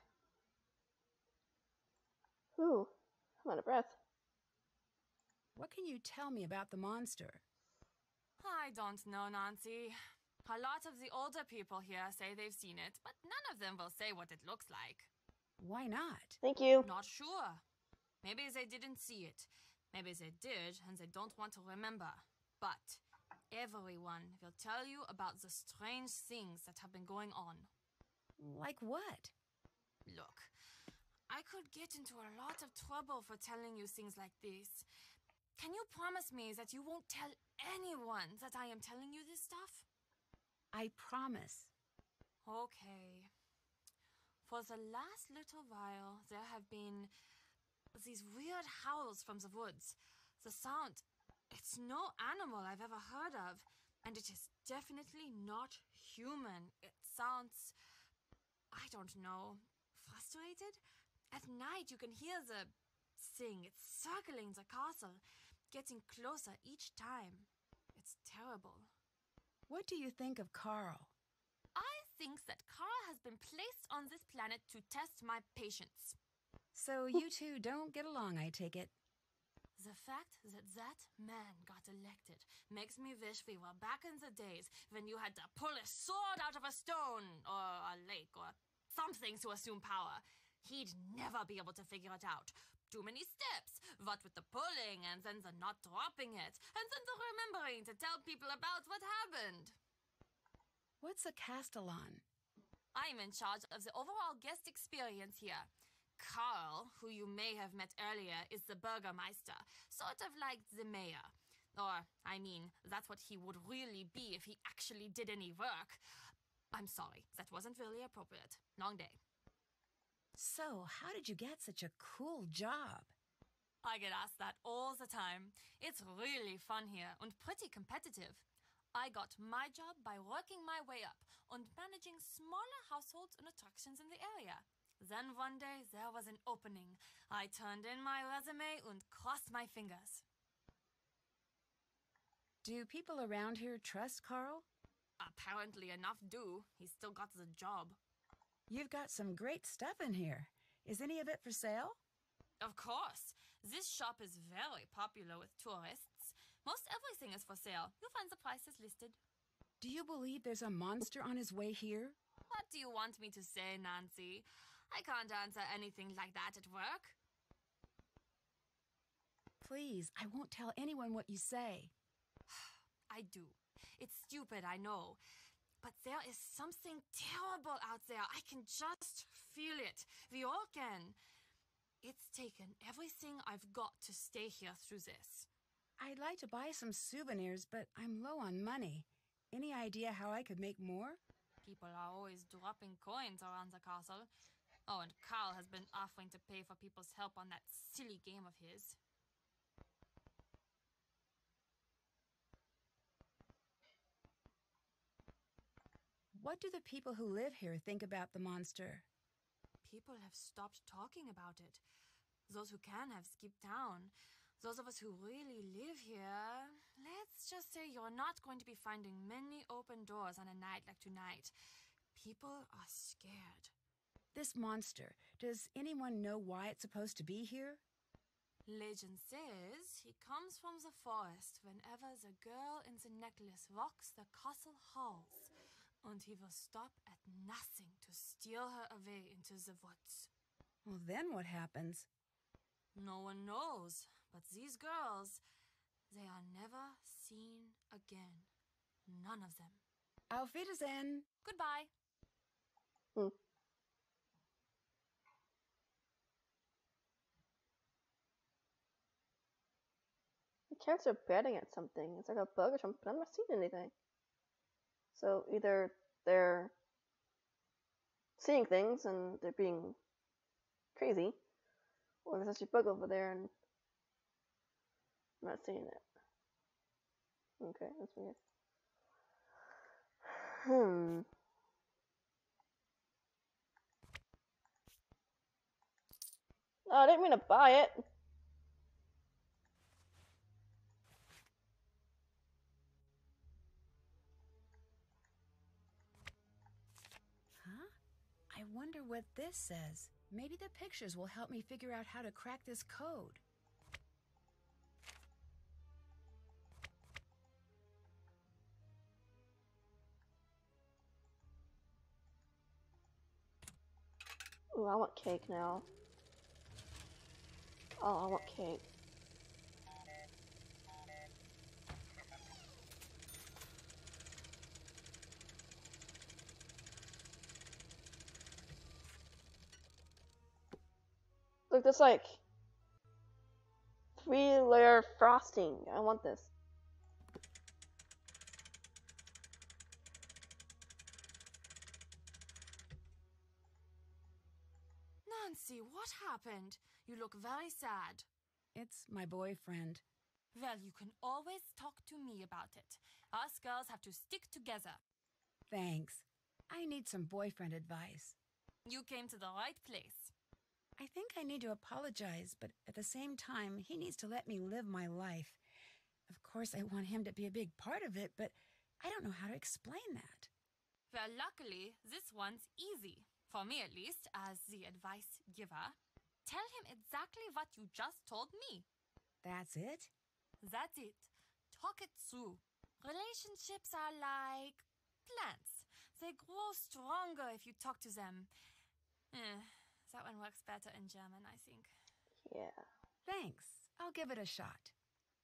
S1: Ooh, I'm out of breath.
S3: What can you tell me about the monster?
S8: I don't know, Nancy. A lot of the older people here say they've seen it, but none of them will say what it looks like.
S3: Why not?
S1: Thank you.
S8: Not sure. Maybe they didn't see it. Maybe they did, and they don't want to remember. But everyone will tell you about the strange things that have been going on.
S3: Like what?
S8: Look, I could get into a lot of trouble for telling you things like this. Can you promise me that you won't tell anyone that I am telling you this stuff?
S3: I promise.
S8: Okay. For the last little while, there have been these weird howls from the woods. The sound, it's no animal I've ever heard of, and it is definitely not human. It sounds, I don't know, frustrated? At night, you can hear the thing. It's circling the castle, getting closer each time. It's terrible.
S3: What do you think of Carl?
S8: I think that Carl has been placed on this planet to test my patience.
S3: So you two don't get along, I take it.
S8: The fact that that man got elected makes me wish we were back in the days when you had to pull a sword out of a stone or a lake or something to assume power. He'd never be able to figure it out. Too many steps. What with the pulling and then the not dropping it and then the remembering to tell people about what happened.
S3: What's a Castellan?
S8: I'm in charge of the overall guest experience here. Carl, who you may have met earlier, is the Burgermeister, sort of like the mayor. Or, I mean, that's what he would really be if he actually did any work. I'm sorry, that wasn't really appropriate. Long day.
S3: So, how did you get such a cool job?
S8: I get asked that all the time. It's really fun here and pretty competitive. I got my job by working my way up and managing smaller households and attractions in the area. Then one day there was an opening. I turned in my resume and crossed my fingers.
S3: Do people around here trust Carl?
S8: Apparently enough do. He still got the job.
S3: You've got some great stuff in here. Is any of it for sale?
S8: Of course. This shop is very popular with tourists. Most everything is for sale. You'll find the prices listed.
S3: Do you believe there's a monster on his way here?
S8: What do you want me to say, Nancy? I can't answer anything like that at work.
S3: Please, I won't tell anyone what you say.
S8: I do. It's stupid, I know. But there is something terrible out there. I can just feel it. We all can. It's taken everything I've got to stay here through this.
S3: I'd like to buy some souvenirs, but I'm low on money. Any idea how I could make more?
S8: People are always dropping coins around the castle. Oh, and Carl has been offering to pay for people's help on that silly game of his.
S3: What do the people who live here think about the monster?
S8: People have stopped talking about it. Those who can have skipped town. Those of us who really live here, let's just say you're not going to be finding many open doors on a night like tonight. People are scared.
S3: This monster, does anyone know why it's supposed to be here?
S8: Legend says he comes from the forest whenever the girl in the necklace walks the castle halls, and he will stop at nothing to steal her away into the woods.
S3: Well, then what happens?
S8: No one knows, but these girls, they are never seen again. None of them.
S3: Auf Wiedersehen.
S8: Goodbye.
S1: The cats are batting at something. It's like a bug or something, but I'm not seeing anything. So either they're seeing things and they're being crazy, or there's actually a bug over there and I'm not seeing it. Okay, that's weird. Oh, I didn't mean to buy it.
S3: Huh? I wonder what what this says. Maybe the pictures will help me figure out how to crack this code.
S1: Ooh, I want cake now. Oh, I want cake. Look, there's like 3-layer frosting. I want this.
S8: Nancy, what happened? You look very sad.
S3: It's my boyfriend.
S8: Well, you can always talk to me about it. Us girls have to stick together.
S3: Thanks. I need some boyfriend advice.
S8: You came to the right place.
S3: I think I need to apologize, but at the same time, he needs to let me live my life. Of course, I want him to be a big part of it, but I don't know how to explain that.
S8: Well, luckily, this one's easy. For me, at least, as the advice giver. Tell him exactly what you just told me.
S3: That's it?
S8: That's it. Talk it through. Relationships are like plants. They grow stronger if you talk to them. That one works better in German, I think.
S1: Yeah.
S3: Thanks. I'll give it a shot.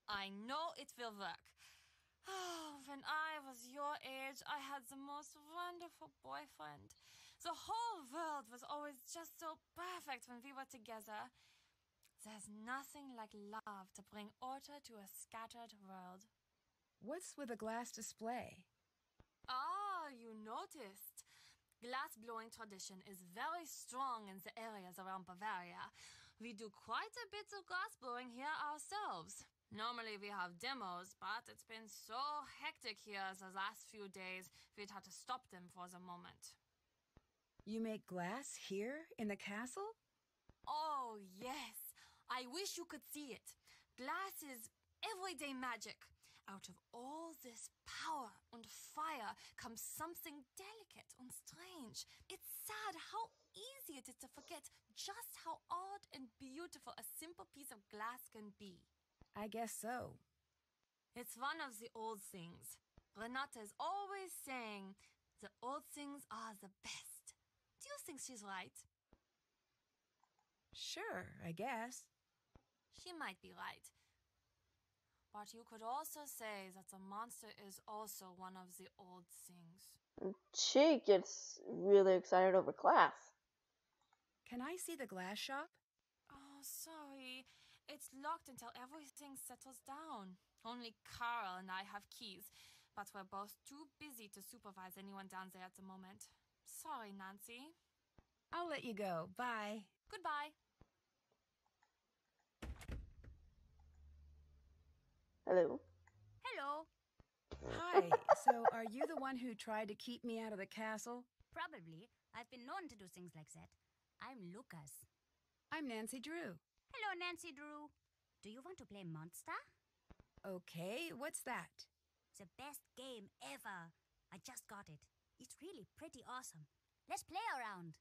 S8: I know it will work. Oh, when I was your age, I had the most wonderful boyfriend. The whole world was always just so perfect when we were together. There's nothing like love to bring order to a scattered world.
S3: What's with a glass display?
S8: Ah, you noticed. Glass-blowing tradition is very strong in the areas around Bavaria. We do quite a bit of glass-blowing here ourselves. Normally we have demos, but it's been so hectic here the last few days, we'd had to stop them for the moment.
S3: You make glass here in the castle?
S8: Oh, yes. I wish you could see it. Glass is everyday magic. Out of all this power and fire comes something delicate and strange. It's sad how easy it is to forget just how odd and beautiful a simple piece of glass can be.
S3: I guess so.
S8: It's one of the old things. Renata is always saying, the old things are the best. Do you think she's right?
S3: Sure, I guess.
S8: She might be right. But you could also say that the monster is also one of the old things.
S1: She gets really excited over glass.
S3: Can I see the glass shop?
S8: Oh, sorry. It's locked until everything settles down. Only Carl and I have keys, but we're both too busy to supervise anyone down there at the moment. Sorry, Nancy.
S3: I'll let you go. Bye.
S8: Goodbye.
S1: Hello.
S2: Hello.
S3: Hi. So, are you the one who tried to keep me out of the castle?
S2: Probably. I've been known to do things like that. I'm Lucas.
S3: I'm Nancy Drew.
S2: Hello, Nancy Drew. Do you want to play Monster?
S3: Okay, what's that?
S2: The best game ever. I just got it. It's really pretty awesome. Let's play a round.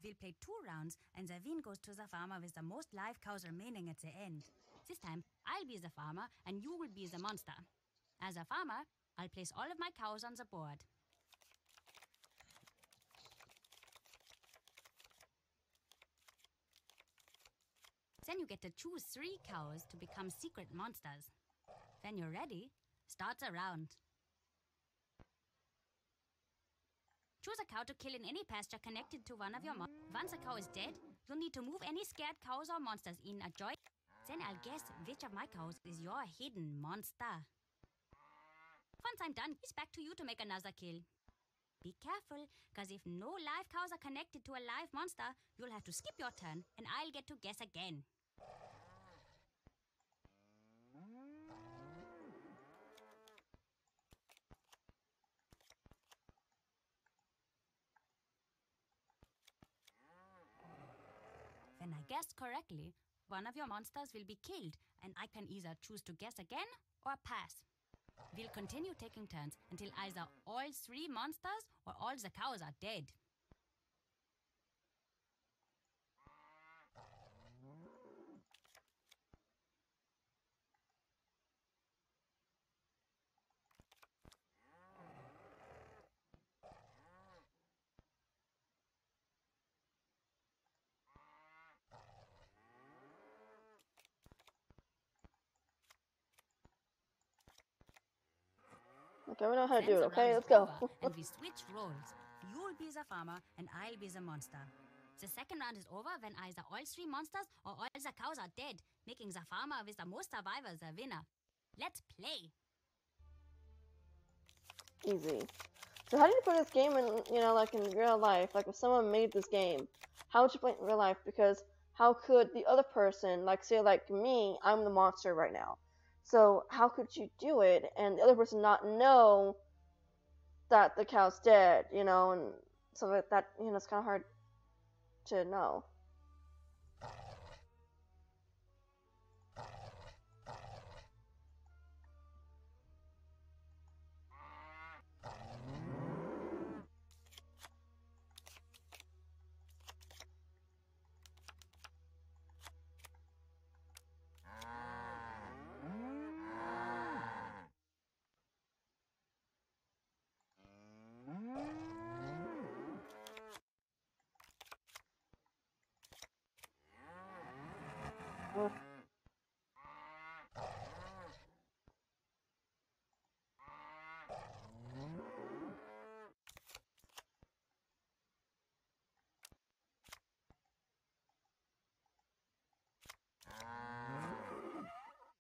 S2: We'll play 2 rounds, and the win goes to the farmer with the most live cows remaining at the end. This time, I'll be the farmer, and you will be the monster. As a farmer, I'll place all of my cows on the board. Then you get to choose 3 cows to become secret monsters. When you're ready, start the round. Choose a cow to kill in any pasture connected to one of your monsters. Once a cow is dead, you'll need to move any scared cows or monsters in a joint. Then I'll guess which of my cows is your hidden monster. Once I'm done, it's back to you to make another kill. Be careful, because if no live cows are connected to a live monster, you'll have to skip your turn, and I'll get to guess again. When I guessed correctly, one of your monsters will be killed, and I can either choose to guess again or pass. We'll continue taking turns until either all 3 monsters or all the cows are dead.
S1: Okay, we know how to do
S2: Then
S1: it,
S2: the
S1: okay?
S2: round
S1: Let's
S2: is
S1: go.
S2: over, and we switch roles. You'll be the farmer, and I'll be the monster. The second round is over when either all three monsters or all the cows are dead, making the farmer with the most survivors the winner. Let's play.
S1: Easy. So how do you play this game in, like in real life? Like if someone made this game, how would you play it in real life? Because how could the other person, like say like me, I'm the monster right now. So how could you do it and the other person not know that the cow's dead, and so that, it's kind of hard to know.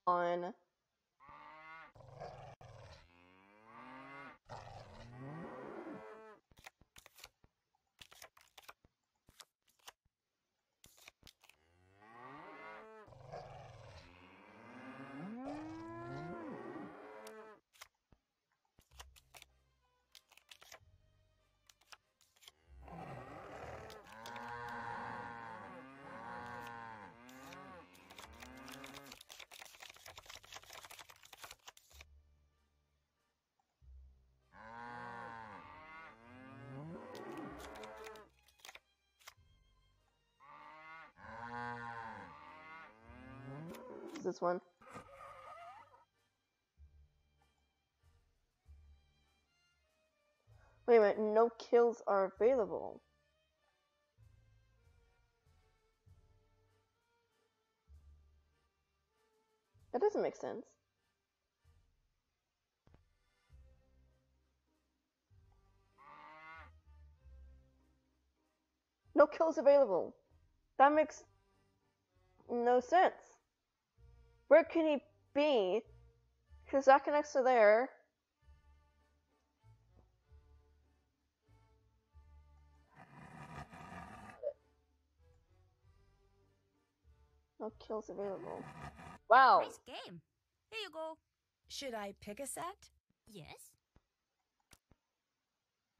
S1: On this one. Wait a minute, no kills are available. That doesn't make sense. No kills available. That makes no sense. Where can he be? Because that connects to there. No kills available. Wow.
S2: Nice game. Here you go.
S3: Should I pick a set?
S2: Yes?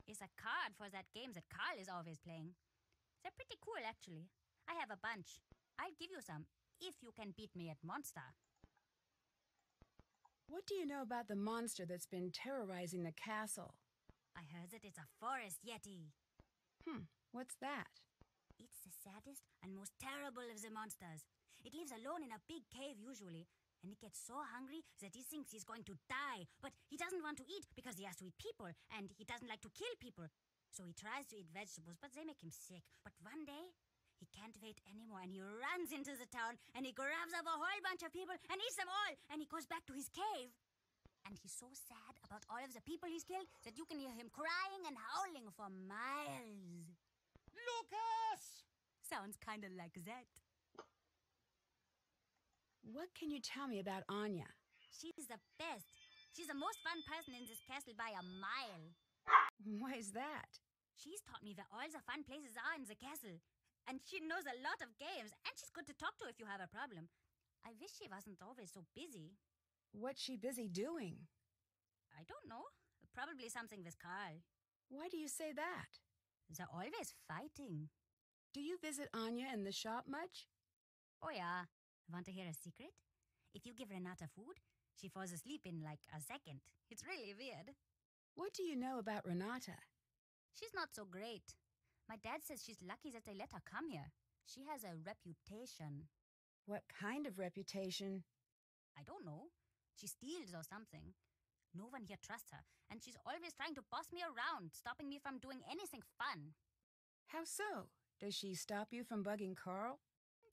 S2: It's a card for that game that Carl is always playing. They're pretty cool, actually. I have a bunch. I'll give you some, if you can beat me at Monster.
S3: What do you know about the monster that's been terrorizing the castle?
S2: I heard that it's a forest yeti.
S3: What's that?
S2: It's the saddest and most terrible of the monsters. It lives alone in a big cave usually, and it gets so hungry that he thinks he's going to die. But he doesn't want to eat because he has to eat people, and he doesn't like to kill people. So he tries to eat vegetables, but they make him sick. But one day, he can't wait anymore, and he runs into the town, and he grabs up a whole bunch of people and eats them all, and he goes back to his cave. And he's so sad about all of the people he's killed that you can hear him crying and howling for miles.
S5: Lucas!
S2: Sounds kind of like that.
S3: What can you tell me about Anya?
S2: She's the best. She's the most fun person in this castle by a mile.
S3: Why is that?
S2: She's taught me where all the fun places are in the castle. And she knows a lot of games, and she's good to talk to if you have a problem. I wish she wasn't always so busy.
S3: What's she busy doing?
S2: I don't know. Probably something with Carl.
S3: Why do you say that?
S2: They're always fighting.
S3: Do you visit Anya in the shop much?
S2: Oh yeah. Want to hear a secret? If you give Renata food, she falls asleep in like a second. It's really weird.
S3: What do you know about Renata?
S2: She's not so great. My dad says she's lucky that they let her come here. She has a reputation.
S3: What kind of reputation?
S2: I don't know. She steals or something. No one here trusts her, and she's always trying to boss me around, stopping me from doing anything fun.
S3: How so? Does she stop you from bugging Carl?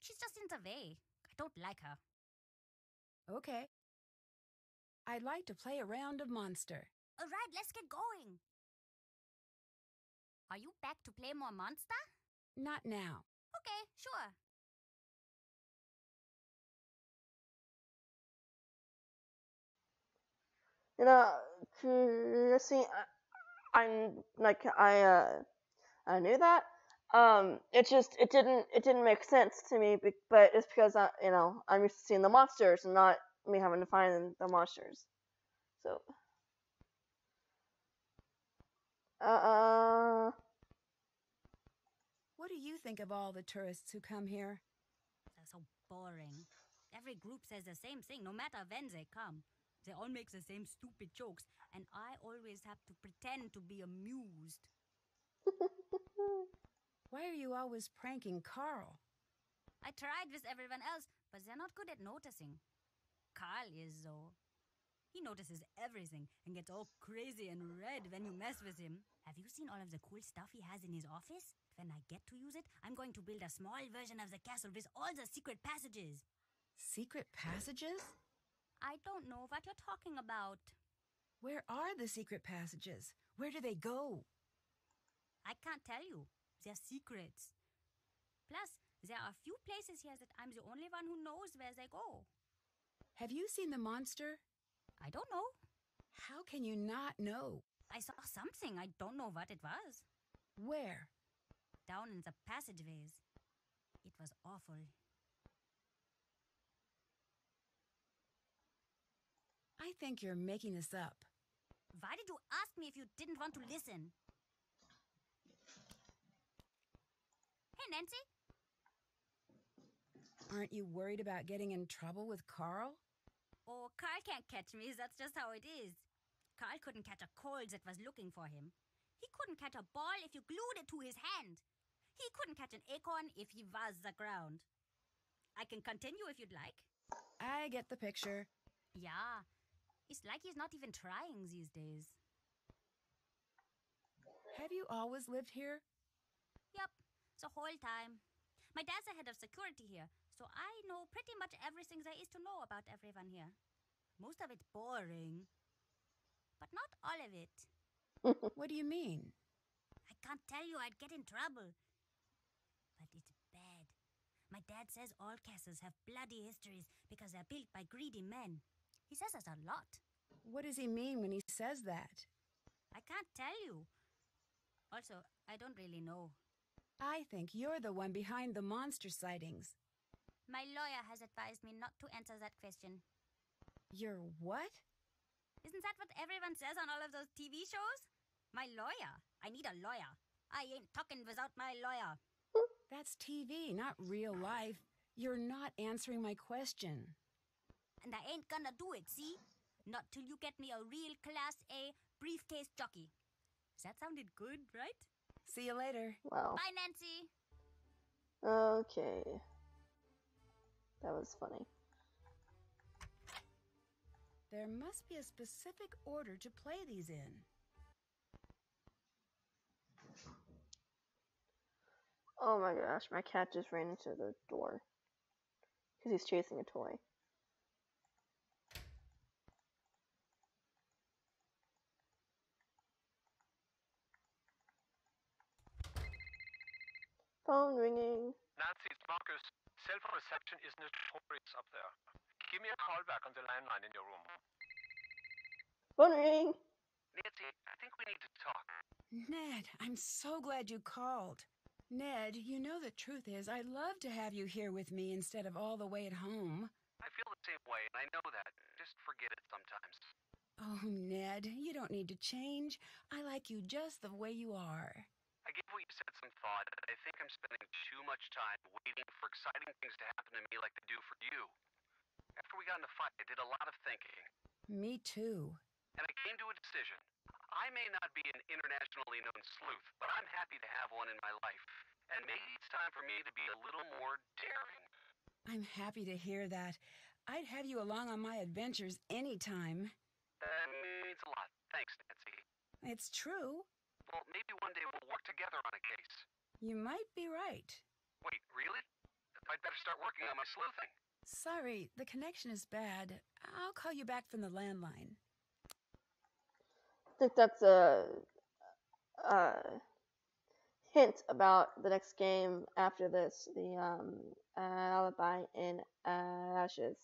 S2: She's just in the way. I don't like her.
S3: Okay. I'd like to play a round of Monster.
S2: Alright, let's get going. Are you back to play more Monster?
S3: Not now.
S2: Okay, sure.
S1: You know, Chrissy, I knew that. It didn't make sense to me, but it's because I'm used to seeing the monsters and not me having to find the monsters. So,
S3: What do you think of all the tourists who come here?
S2: They're so boring. Every group says the same thing, no matter when they come. They all make the same stupid jokes, and I always have to pretend to be amused.
S3: Why are you always pranking Carl?
S2: I tried with everyone else, but they're not good at noticing. Carl is, though. He notices everything and gets all crazy and red when you mess with him. Have you seen all of the cool stuff he has in his office? When I get to use it, I'm going to build a small version of the castle with all the secret passages.
S3: Secret passages?
S2: I don't know what you're talking about.
S3: Where are the secret passages? Where do they go?
S2: I can't tell you. They're secrets. Plus, there are a few places here that I'm the only one who knows where they go.
S3: Have you seen the monster?
S2: I don't know.
S3: How can you not know?
S2: I saw something. I don't know what it was.
S3: Where?
S2: Down in the passageways. It was awful.
S3: I think you're making this up.
S2: Why did you ask me if you didn't want to listen? Hey, Nancy.
S3: Aren't you worried about getting in trouble with Carl?
S2: Oh, Carl can't catch me. That's just how it is. Carl couldn't catch a cold that was looking for him. He couldn't catch a ball if you glued it to his hand. He couldn't catch an acorn if he was the ground. I can continue if you'd like.
S3: I get the picture.
S2: Yeah. It's like he's not even trying these days.
S3: Have you always lived here?
S2: Yep, the whole time. My dad's the head of security here, so I know pretty much everything there is to know about everyone here. Most of it's boring, but not all of it.
S3: What do you mean?
S2: I can't tell you, I'd get in trouble. But it's bad. My dad says all castles have bloody histories because they're built by greedy men. He says that a lot.
S3: What does he mean when he says that?
S2: I can't tell you. Also, I don't really know.
S3: I think you're the one behind the monster sightings.
S2: My lawyer has advised me not to answer that question.
S3: Your what?
S2: Isn't that what everyone says on all of those TV shows? My lawyer. I need a lawyer. I ain't talking without my lawyer.
S3: That's TV, not real life. You're not answering my question.
S2: And I ain't gonna do it, see? Not till you get me a real Class A briefcase jockey. That sounded good, right?
S3: See you later.
S1: Wow.
S2: Bye, Nancy.
S1: Okay. That was funny.
S3: There must be a specific order to play these in.
S1: Oh my gosh, my cat just ran into the door. Because he's chasing a toy. Phone ringing.
S6: Nancy, it's Marcus. Cell phone reception is notorious up there. Give me a call back on the landline in your room.
S1: Phone ring.
S6: Nancy, I think we need to talk.
S3: Ned, I'm so glad you called. Ned, you know the truth is I'd love to have you here with me instead of all the way at home.
S6: I feel the same way, and I know that. Just forget it sometimes.
S3: Oh, Ned, you don't need to change. I like you just the way you are.
S6: I gave what you said some thought, and I think I'm spending too much time waiting for exciting things to happen to me like they do for you. After we got in the fight, I did a lot of thinking.
S3: Me too.
S6: And I came to a decision. I may not be an internationally known sleuth, but I'm happy to have one in my life. And maybe it's time for me to be a little more daring.
S3: I'm happy to hear that. I'd have you along on my adventures anytime.
S6: That means a lot. Thanks, Nancy.
S3: It's true.
S6: Well, maybe one day we'll work together on a case.
S3: You might be right.
S6: Wait, really? I'd better start working on my sleuthing.
S3: Sorry, the connection is bad. I'll call you back from the landline.
S1: think that's a hint about the next game after this, the Alibi in Ashes.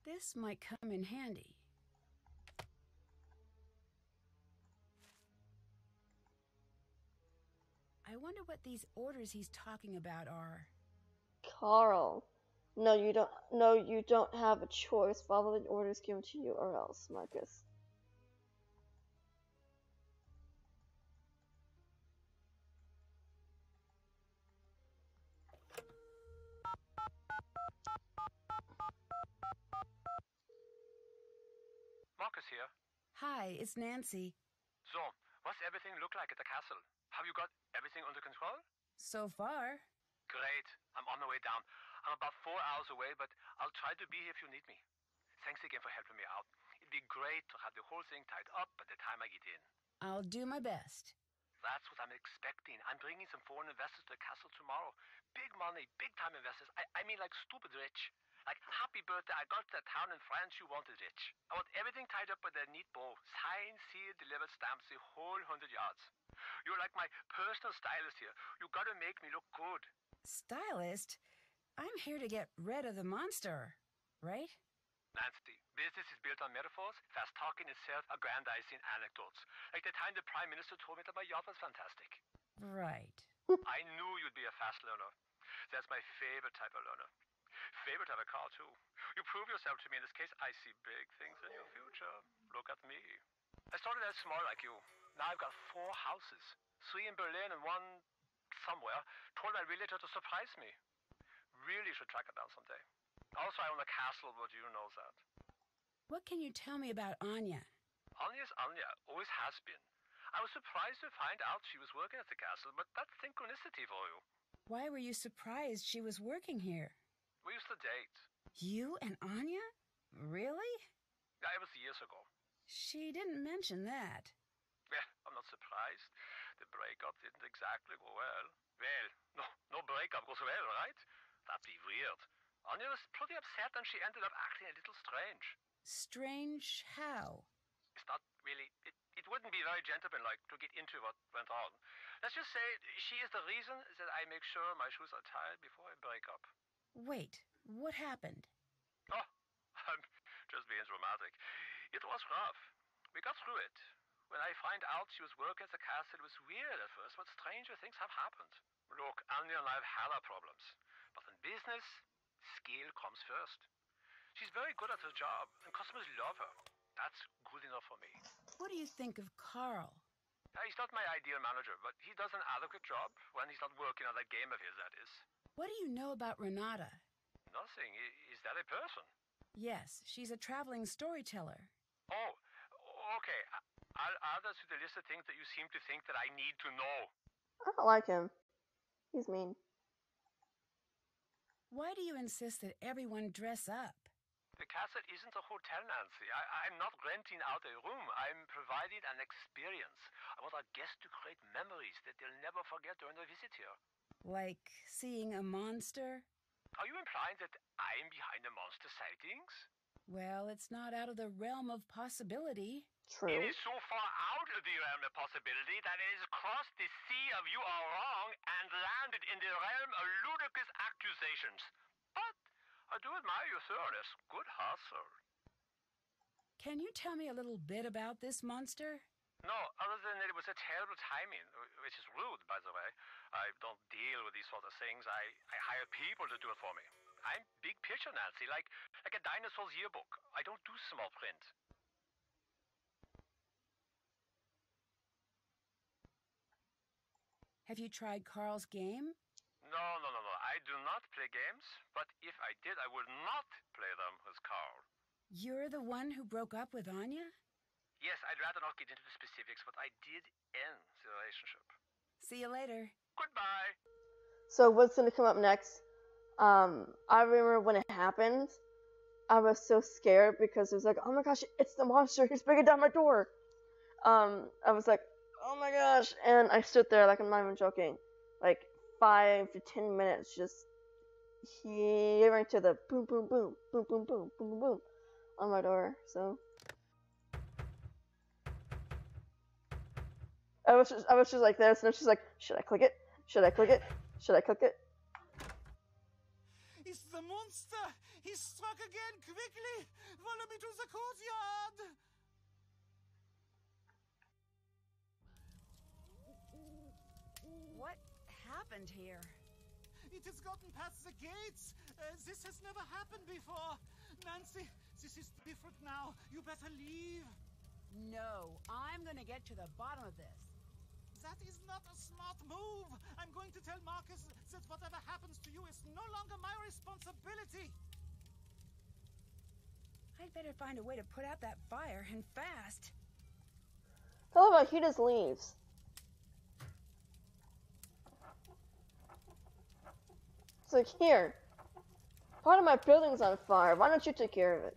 S3: This might come in handy. I wonder what these orders he's talking about are.
S1: Carl. No, you don't. No, you don't have a choice. Follow the orders given to you, or else, Marcus.
S6: Marcus here.
S3: Hi, it's Nancy.
S6: So, what's everything look like at the castle? Have you got everything under control?
S3: So far.
S6: Great. I'm on my way down. I'm about 4 hours away, but I'll try to be here if you need me. Thanks again for helping me out. It'd be great to have the whole thing tied up by the time I get in.
S3: I'll do my best.
S6: That's what I'm expecting. I'm bringing some foreign investors to the castle tomorrow. Big money, big time investors. I mean like stupid rich. Like, happy birthday, I got to that town in France you wanted rich. I want everything tied up with a neat bow. Signed, sealed, delivered, stamps, the whole 100 yards. You're like my personal stylist here. You gotta make me look good.
S3: Stylist? I'm here to get rid of the monster, right?
S6: Nancy, business is built on metaphors, fast talking and self-aggrandizing anecdotes. Like the time the Prime Minister told me that my yacht was fantastic.
S3: Right.
S6: I knew you'd be a fast learner. That's my favorite type of learner. Favorite type of car, too. You prove yourself to me in this case. I see big things in your future. Look at me. I started out small like you. Now I've got 4 houses. 3 in Berlin and 1 somewhere. Told my realtor to surprise me. Really should track it down someday. Also, I own a castle, but you know that.
S3: What can you tell me about Anya?
S6: Anya's Anya. Always has been. I was surprised to find out she was working at the castle, but that's synchronicity for you.
S3: Why were you surprised she was working here?
S6: We used to date.
S3: You and Anya? Really?
S6: Yeah, it was years ago.
S3: She didn't mention that.
S6: Yeah, I'm not surprised. The breakup didn't exactly go well. Well, no breakup goes well, right? That'd be weird. Anya was pretty upset and she ended up acting a little strange.
S3: Strange how?
S6: It's not really... It wouldn't be very gentlemanlike to get into what went on. Let's just say she is the reason that I make sure my shoes are tied before I break up.
S3: Wait, what happened?
S6: Oh, I'm just being dramatic. It was rough. We got through it. When I find out she was working at the castle, it was weird at first, but stranger things have happened. Look, Anya and I have had our problems. But in business, skill comes first. She's very good at her job, and customers love her. That's good enough for me.
S3: What do you think of Carl?
S6: He's not my ideal manager, but he does an adequate job when he's not working on that game of his, that is.
S3: What do you know about Renata?
S6: Nothing. Is that a person?
S3: Yes, she's a traveling storyteller.
S6: Oh, okay. I'll add that to the list of things that you seem to think that I need to know.
S1: I don't like him. He's mean.
S3: Why do you insist that everyone dress up?
S6: The castle isn't a hotel, Nancy. I'm not renting out a room. I'm providing an experience. I want our guests to create memories that they'll never forget during their visit here.
S3: Like seeing a monster?
S6: Are you implying that I'm behind the monster sightings?
S3: Well, it's not out of the realm of possibility.
S1: True.
S6: It is so far out of the realm of possibility that it has crossed the sea of you are wrong and landed in the realm of ludicrous accusations. But I do admire your thoroughness. Good hustle.
S3: Can you tell me a little bit about this monster?
S6: No, other than that it was a terrible timing, which is rude, by the way. I don't deal with these sort of things. I hire people to do it for me. I'm big picture, Nancy, like a dinosaur's yearbook. I don't do small print.
S3: Have you tried Carl's game?
S6: No. I do not play games, but if I did, I would not play them with Carl.
S3: You're the one who broke up with Anya?
S6: Yes, I'd rather not get into the specifics, but I did end the relationship.
S3: See you later.
S6: Goodbye.
S1: So what's gonna come up next? I remember when it happened, I was so scared because it was like, oh my gosh, it's the monster, he's breaking down my door. I was like, oh my gosh, and I stood there, like, I'm not even joking, like 5 to 10 minutes just hearing to the boom, boom, boom, boom, boom, boom, boom, boom, boom. on my door, so I was just like this, and she's like, should I click it? Should I click it? Should I click it?
S5: It's the monster! He struck again! Quickly! Follow me to the courtyard!
S3: What happened here?
S5: It has gotten past the gates! This has never happened before! Nancy, this is different now. You better leave.
S3: No, I'm gonna get to the bottom of this.
S5: That is not a smart move! I'm going to tell Marcus that whatever happens to you is no longer my responsibility!
S3: I'd better find a way to put out that fire, and fast.
S1: How about he just leaves? It's like, here, part of my building's on fire. Why don't you take care of it?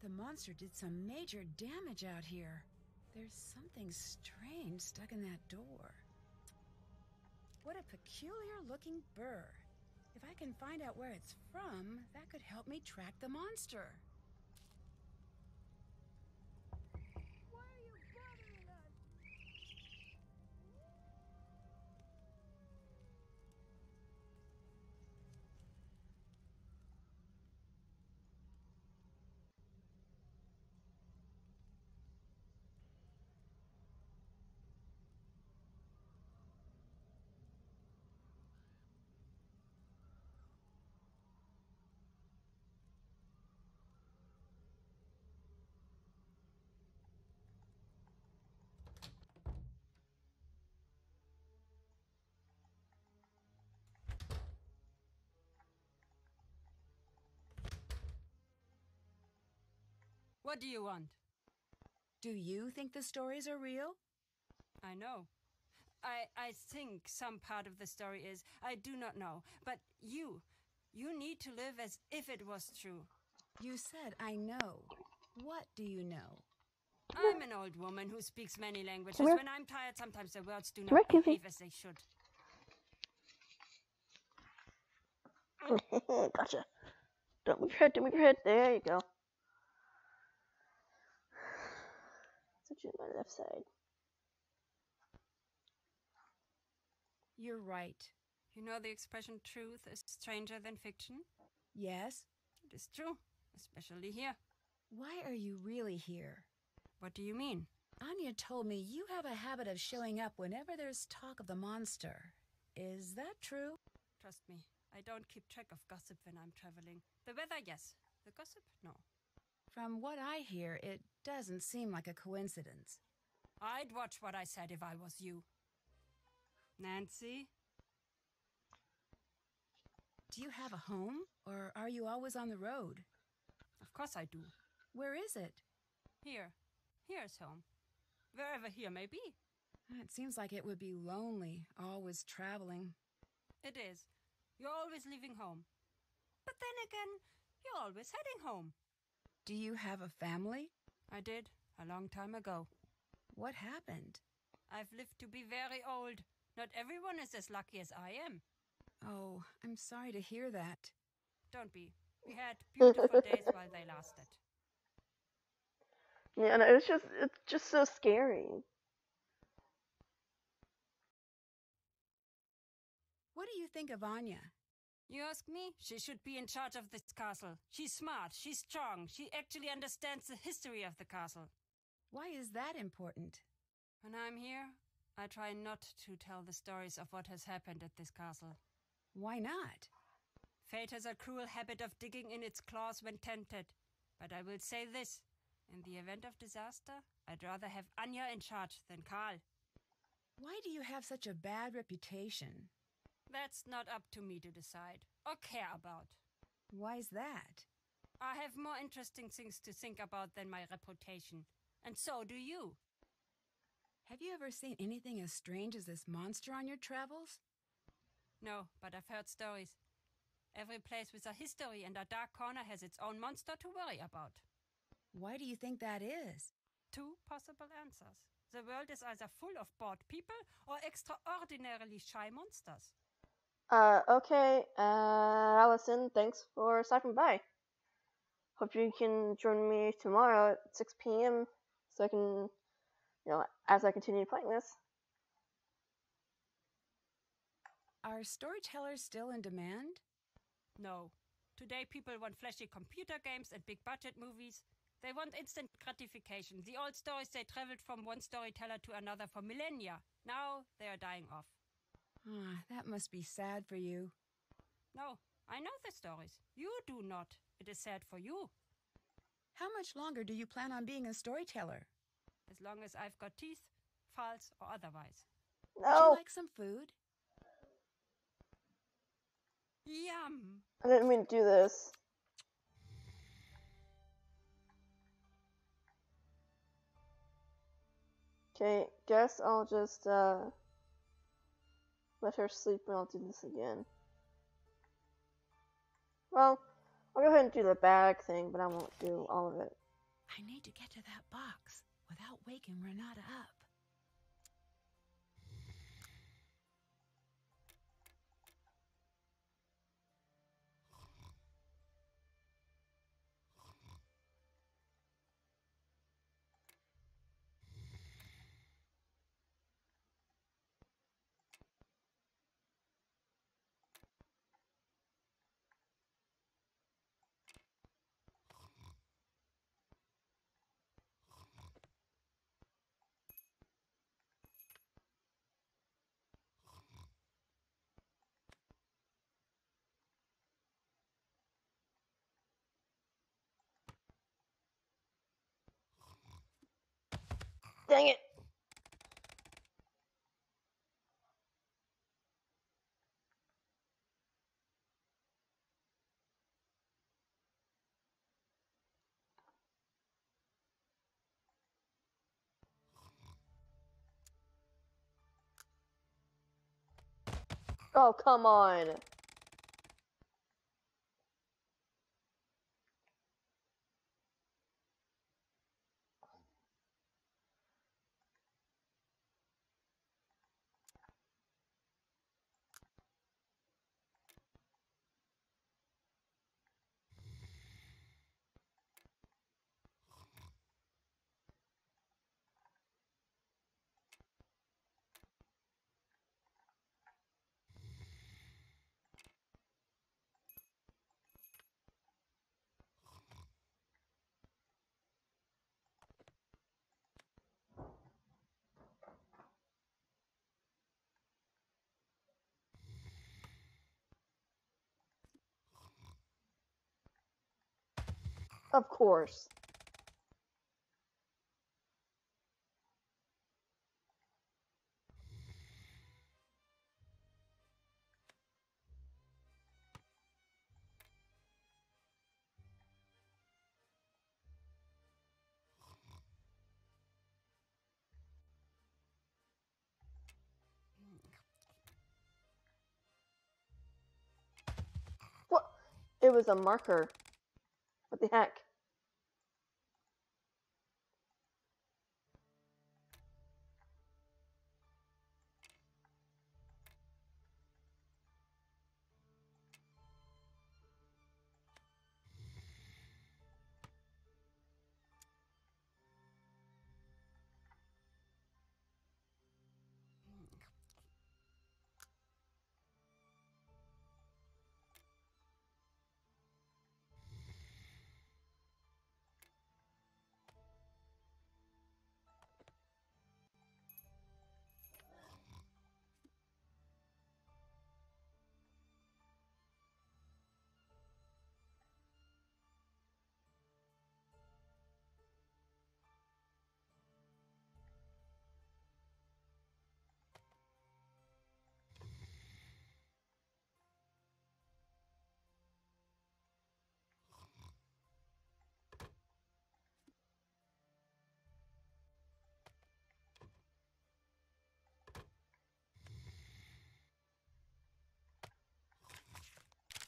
S3: The monster did some major damage out here. There's something strange stuck in that door. What a peculiar-looking burr. If I can find out where it's from, that could help me track the monster. Why are you bothering us?
S7: What do you want?
S3: Do you think the stories are real?
S7: I know. I think some part of the story is. I do not know. But you need to live as if it was true.
S3: You said I know. What do you know?
S7: I'm an old woman who speaks many languages.
S1: Come here.
S7: When I'm tired, sometimes the words do
S1: Come
S7: not
S1: here, Kiffy.
S7: behave as they should.
S1: Gotcha. Don't move your head, don't move your head. There you go. Put you on my left side.
S3: You're right.
S7: You know the expression truth is stranger than fiction?
S3: Yes?
S7: It is true, especially here.
S3: Why are you really here?
S7: What do you mean?
S3: Anya told me you have a habit of showing up whenever there's talk of the monster. Is that true?
S7: Trust me, I don't keep track of gossip when I'm traveling. The weather, yes. The gossip, no.
S3: From what I hear, it doesn't seem like a coincidence.
S7: I'd watch what I said if I was you. Nancy?
S3: Do you have a home, or are you always on the road?
S7: Of course I do.
S3: Where is it?
S7: Here. Here's home. Wherever here may be.
S3: It seems like it would be lonely, always traveling.
S7: It is. You're always leaving home. But then again, you're always heading home.
S3: Do you have a family?
S7: I did, a long time ago.
S3: What happened?
S7: I've lived to be very old. Not everyone is as lucky as I am.
S3: Oh, I'm sorry to hear that.
S7: Don't be. We had beautiful days while they lasted.
S1: Yeah, no, it's just so scary.
S3: What do you think of Anya?
S7: You ask me? She should be in charge of this castle. She's smart, she's strong, she actually understands the history of the castle.
S3: Why is that important?
S7: When I'm here, I try not to tell the stories of what has happened at this castle.
S3: Why not?
S7: Fate has a cruel habit of digging in its claws when tempted. But I will say this. In the event of disaster, I'd rather have Anya in charge than Karl.
S3: Why do you have such a bad reputation?
S7: That's not up to me to decide, or care about.
S3: Why's that?
S7: I have more interesting things to think about than my reputation. And so do you.
S3: Have you ever seen anything as strange as this monster on your travels?
S7: No, but I've heard stories. Every place with a history and a dark corner has its own monster to worry about.
S3: Why do you think that is?
S7: Two possible answers. The world is either full of bored people or extraordinarily shy monsters.
S1: Okay, Allison, thanks for stopping by. Hope you can join me tomorrow at 6 p.m. so I can, as I continue playing this.
S3: Are storytellers still in demand?
S7: No. Today people want flashy computer games and big budget movies. They want instant gratification. The old stories, they traveled from one storyteller to another for millennia. Now they are dying off.
S3: That must be sad for you.
S7: No, I know the stories. You do not. It is sad for you.
S3: How much longer do you plan on being a storyteller?
S7: As long as I've got teeth, files, or otherwise.
S3: Would you like some food?
S7: Yum!
S1: I didn't mean to do this. Okay, guess I'll just, let her sleep and I'll do this again. Well, I'll go ahead and do the bag thing, but I won't do all of it.
S3: I need to get to that box without waking Renata up.
S1: Dang it! Oh, come on! Of course. What? It was a marker. What the heck?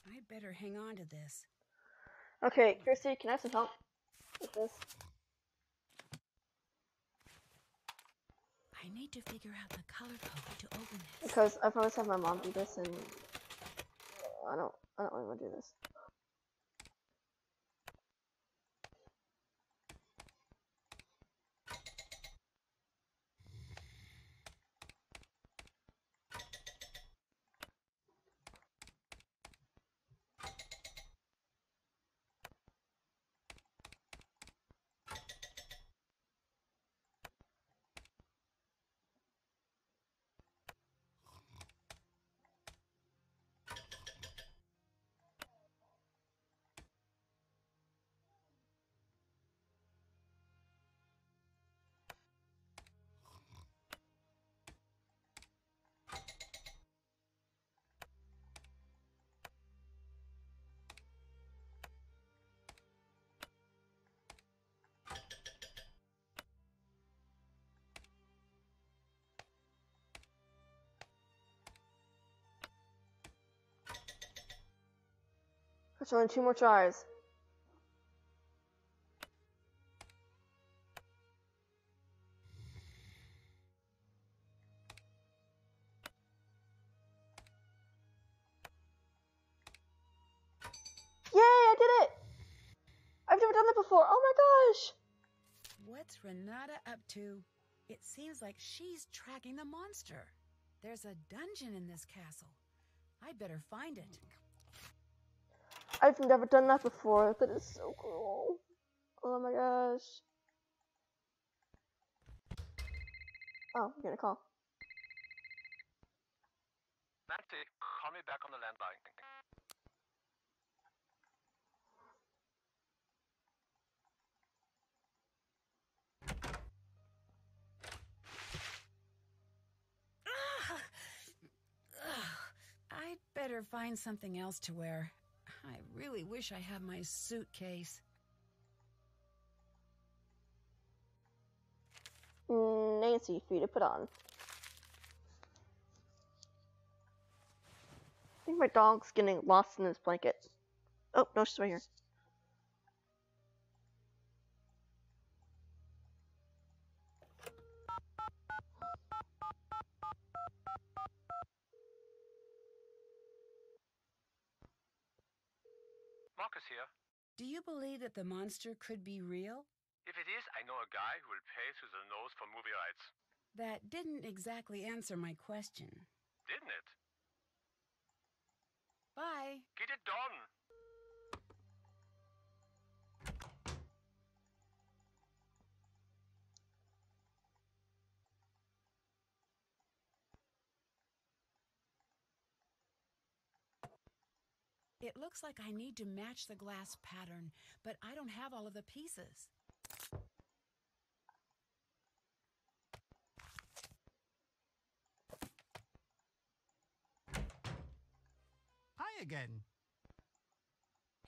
S3: I'd better hang on to this.
S1: Okay, Christy, can I have some help? with this.
S3: I need to figure out the color code to open this.
S1: Because I've always had my mom do this, and I don't really want to do this. There's only 2 more tries. Yay, I did it! I've never done that before. Oh my gosh!
S3: What's Renata up to? It seems like she's tracking the monster. There's a dungeon in this castle. I'd better find it.
S1: I've never done that before. That is so cool. Oh my gosh. Oh, I'm getting a call.
S6: Nancy, call me back on the landline.
S3: I'd better find something else to wear. I really wish I had my suitcase.
S1: Nancy, for you to put on. I think my dog's getting lost in his blanket. Oh, no, she's right here.
S6: Marcus here.
S3: Do you believe that the monster could be real?
S6: If it is, I know a guy who will pay through the nose for movie rights.
S3: That didn't exactly answer my question.
S6: Didn't it?
S3: Bye.
S6: Get it done.
S3: It looks like I need to match the glass pattern, but I don't have all of the pieces.
S5: Hi again.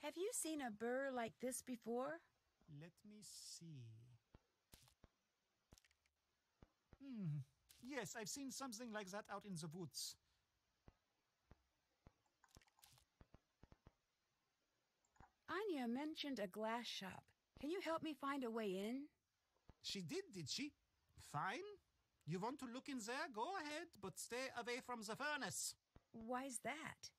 S3: Have you seen a burr like this before?
S5: Let me see. Yes, I've seen something like that out in the woods.
S3: Anya mentioned a glass shop. Can you help me find a way in?
S5: She did she? Fine. You want to look in there? Go ahead, but stay away from the furnace.
S3: Why's that?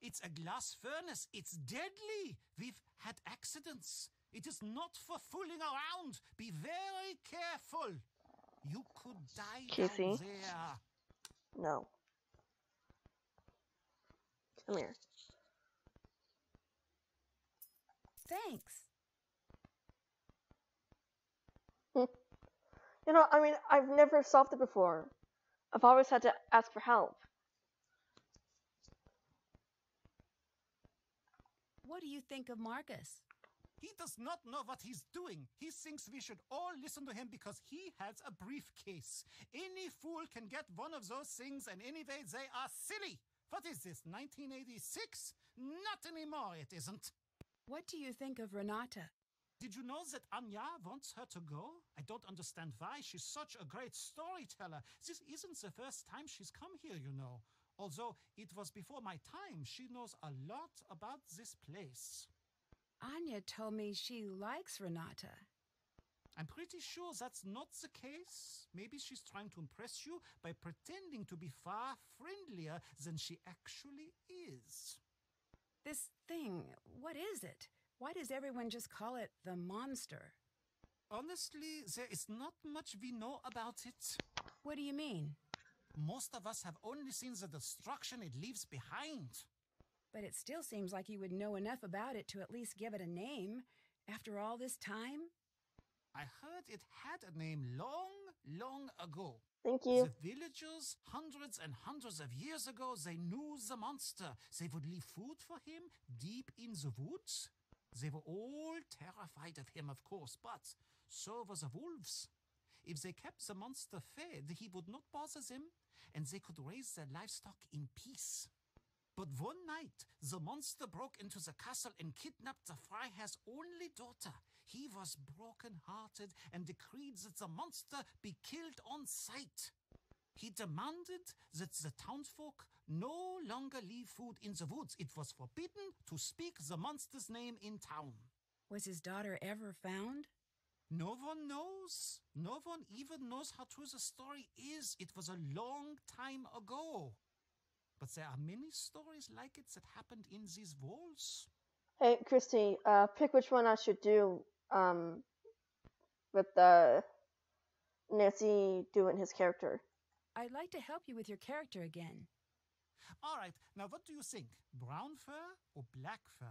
S5: It's a glass furnace. It's deadly. We've had accidents. It is not for fooling around. Be very careful. You could die
S1: Casey?
S5: down there.
S1: No. Come here.
S3: Thanks.
S1: You know, I mean, I've never solved it before. I've always had to ask for help.
S3: What do you think of Marcus?
S5: He does not know what he's doing. He thinks we should all listen to him because he has a briefcase. Any fool can get one of those things, and anyway, they are silly. What is this, 1986? Not anymore, it isn't.
S3: What do you think of Renata?
S5: Did you know that Anya wants her to go? I don't understand why. She's such a great storyteller. This isn't the first time she's come here, you know. Although it was before my time, she knows a lot about this place.
S3: Anya told me she likes Renata.
S5: I'm pretty sure that's not the case. Maybe she's trying to impress you by pretending to be far friendlier than she actually is.
S3: This thing, what is it? Why does everyone just call it the monster?
S5: Honestly, there is not much we know about it.
S3: What do you mean?
S5: Most of us have only seen the destruction it leaves behind.
S3: But it still seems like you would know enough about it to at least give it a name. After all this time?
S5: I heard it had a name long ago.
S1: Thank you.
S5: The villagers, hundreds and hundreds of years ago, they knew the monster. They would leave food for him deep in the woods. They were all terrified of him, of course, but so were the wolves. If they kept the monster fed, he would not bother them, and they could raise their livestock in peace. But one night, the monster broke into the castle and kidnapped the Freiherr's only daughter. He was broken-hearted and decreed that the monster be killed on sight. He demanded that the townsfolk no longer leave food in the woods. It was forbidden to speak the monster's name in town.
S3: Was his daughter ever found?
S5: No one knows. No one even knows how true the story is. It was a long time ago. But there are many stories like it that happened in these walls.
S1: Hey, Christy, pick which one I should do, with the Nancy doing his character.
S3: I'd like to help you with your character again.
S5: All right, now what do you think? Brown fur or black fur?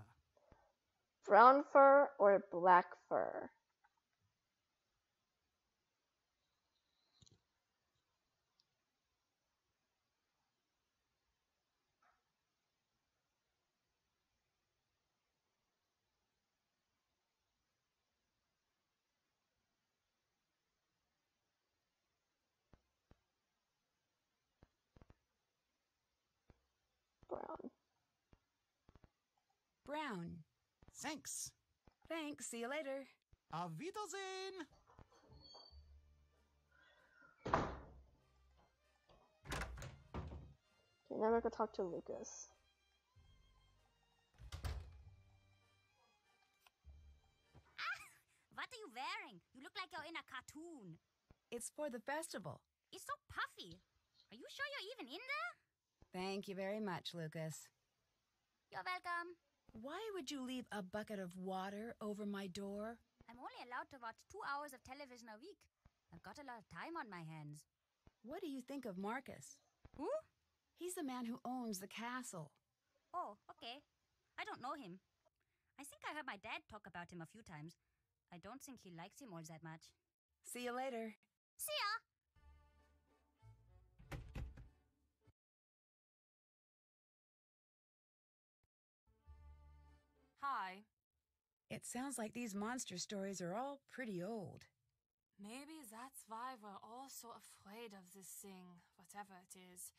S1: Brown fur or black fur? Brown.
S3: Brown.
S5: Thanks.
S3: Thanks. See you later.
S5: Auf Wiedersehen.
S1: Okay, now we're gonna talk to Lucas.
S2: What are you wearing? You look like you're in a cartoon.
S3: It's for the festival.
S2: It's so puffy. Are you sure you're even in there?
S3: Thank you very much, Lucas.
S2: You're welcome.
S3: Why would you leave a bucket of water over my door?
S2: I'm only allowed to watch 2 hours of television a week. I've got a lot of time on my hands.
S3: What do you think of Marcus?
S2: Who?
S3: He's the man who owns the castle.
S2: Oh, okay. I don't know him. I think I heard my dad talk about him a few times. I don't think he likes him all that much.
S3: See you later.
S2: See ya!
S8: Hi.
S3: It sounds like these monster stories are all pretty old.
S8: Maybe that's why we're all so afraid of this thing, whatever it is.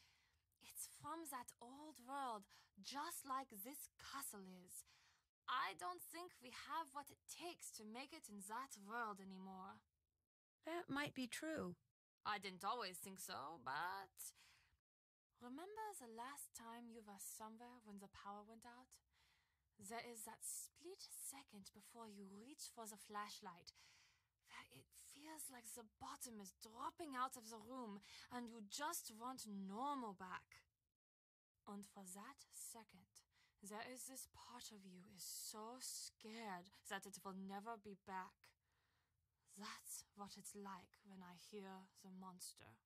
S8: It's from that old world, just like this castle is. I don't think we have what it takes to make it in that world anymore.
S3: That might be true.
S8: I didn't always think so, but... Remember the last time you were somewhere when the power went out? There is that split second before you reach for the flashlight, where it feels like the bottom is dropping out of the room and you just want normal back. And for that second, there is this part of you is so scared that it will never be back. That's what it's like when I hear the monster.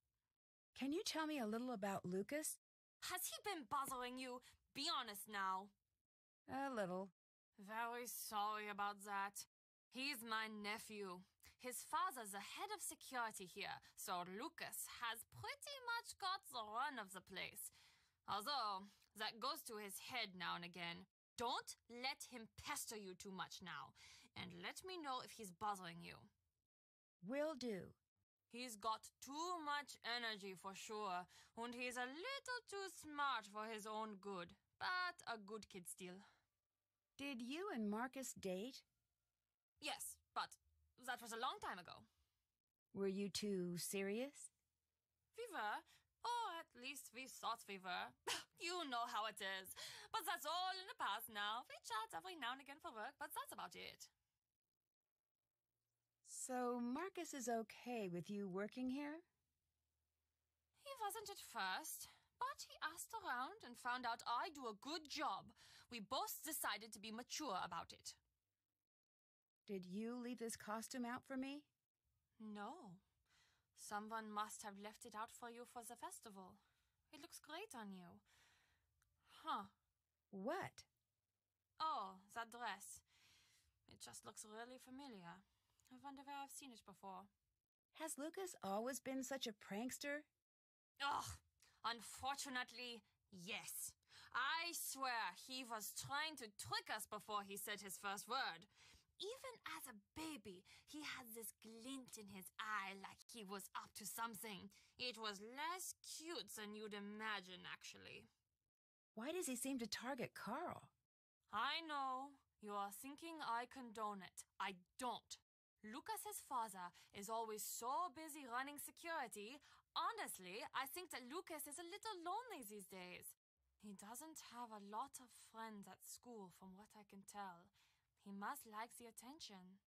S3: Can you tell me a little about Lucas?
S8: Has he been bothering you? Be honest now.
S3: A little.
S8: Very sorry about that. He's my nephew. His father's the head of security here, so Lucas has pretty much got the run of the place. Although, that goes to his head now and again. Don't let him pester you too much now, and let me know if he's bothering you.
S3: Will do.
S8: He's got too much energy for sure, and he's a little too smart for his own good, but a good kid still.
S3: Did you and Marcus date?
S8: Yes, but that was a long time ago.
S3: Were you two serious?
S8: We were, or at least we thought we were. You know how it is. But that's all in the past now. We chat every now and again for work, but that's about it.
S3: So Marcus is okay with you working here?
S8: He wasn't at first, but he asked around and found out I do a good job. We both decided to be mature about it.
S3: Did you leave this costume out for me?
S8: No. Someone must have left it out for you for the festival. It looks great on you. Huh.
S3: What?
S8: Oh, that dress. It just looks really familiar. I wonder where I've seen it before.
S3: Has Lucas always been such a prankster?
S8: Ugh, unfortunately, yes. I swear he was trying to trick us before he said his first word. Even as a baby, he had this glint in his eye like he was up to something. It was less cute than you'd imagine, actually.
S3: Why does he seem to target Carl?
S8: I know. You are thinking I condone it. I don't. Lucas's father is always so busy running security. Honestly, I think that Lucas is a little lonely these days. He doesn't have a lot of friends at school, from what I can tell. He must like the attention.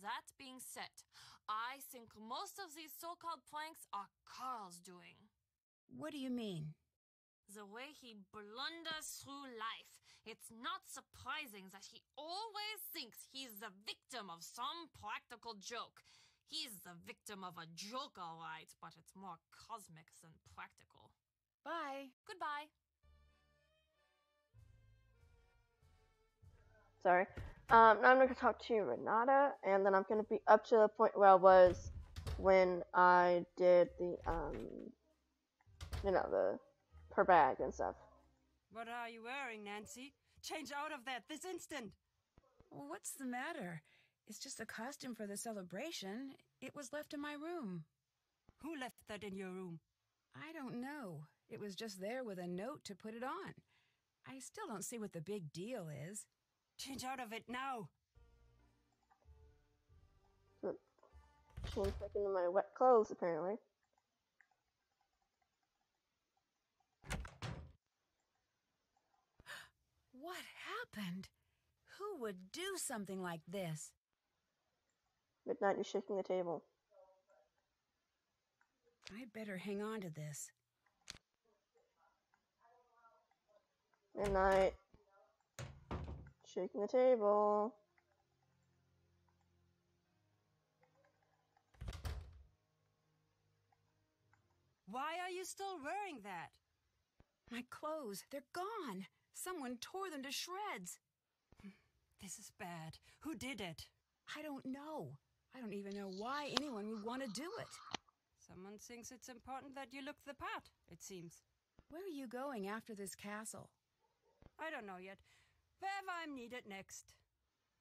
S8: That being said, I think most of these so-called pranks are Carl's doing.
S3: What do you mean?
S8: The way he blunders through life. It's not surprising that he always thinks he's the victim of some practical joke. He's the victim of a joke, all right, but it's more cosmic than practical.
S3: Bye.
S8: Goodbye.
S1: Sorry. Now I'm going to talk to Renata, and then I'm going to be up to the point where I was when I did the, her bag and stuff.
S7: What are you wearing, Nancy? Change out of that this instant!
S3: What's the matter? It's just a costume for the celebration. It was left in my room.
S7: Who left that in your room?
S3: I don't know. It was just there with a note to put it on. I still don't see what the big deal is.
S7: Change out of it now!
S1: Change back into my wet clothes, apparently.
S3: What happened? Who would do something like this?
S1: Midnight is shaking the table.
S3: I'd better hang on to this.
S1: Midnight. Shaking the table.
S7: Why are you still wearing that?
S3: My clothes, they're gone. Someone tore them to shreds.
S7: This is bad. Who did it?
S3: I don't know. I don't even know why anyone would want to do it.
S7: Someone thinks it's important that you look the part, it seems.
S3: Where are you going after this castle?
S7: I don't know yet. Wherever I'm needed next.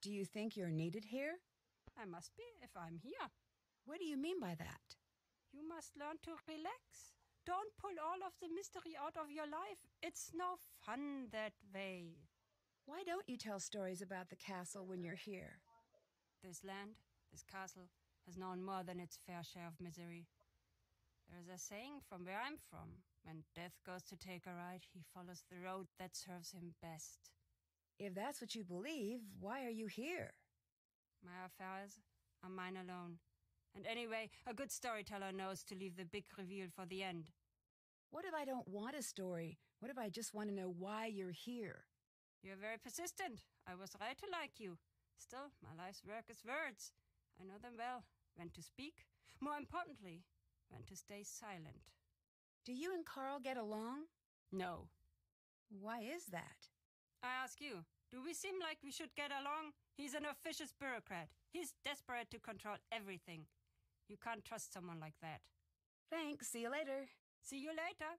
S3: Do you think you're needed here?
S7: I must be if I'm here.
S3: What do you mean by that?
S7: You must learn to relax. Don't pull all of the mystery out of your life. It's no fun that way.
S3: Why don't you tell stories about the castle when you're here?
S7: This land, this castle, has known more than its fair share of misery. There is a saying from where I'm from. When death goes to take a ride, he follows the road that serves him best.
S3: If that's what you believe, why are you here?
S7: My affairs are mine alone. And anyway, a good storyteller knows to leave the big reveal for the end.
S3: What if I don't want a story? What if I just want to know why you're here?
S7: You're very persistent. I was right to like you. Still, my life's work is words. I know them well. When to speak. More importantly, when to stay silent.
S3: Do you and Carl get along?
S7: No.
S3: Why is that?
S7: I ask you, do we seem like we should get along? He's an officious bureaucrat. He's desperate to control everything. You can't trust someone like that.
S3: Thanks. See you later.
S7: See you later.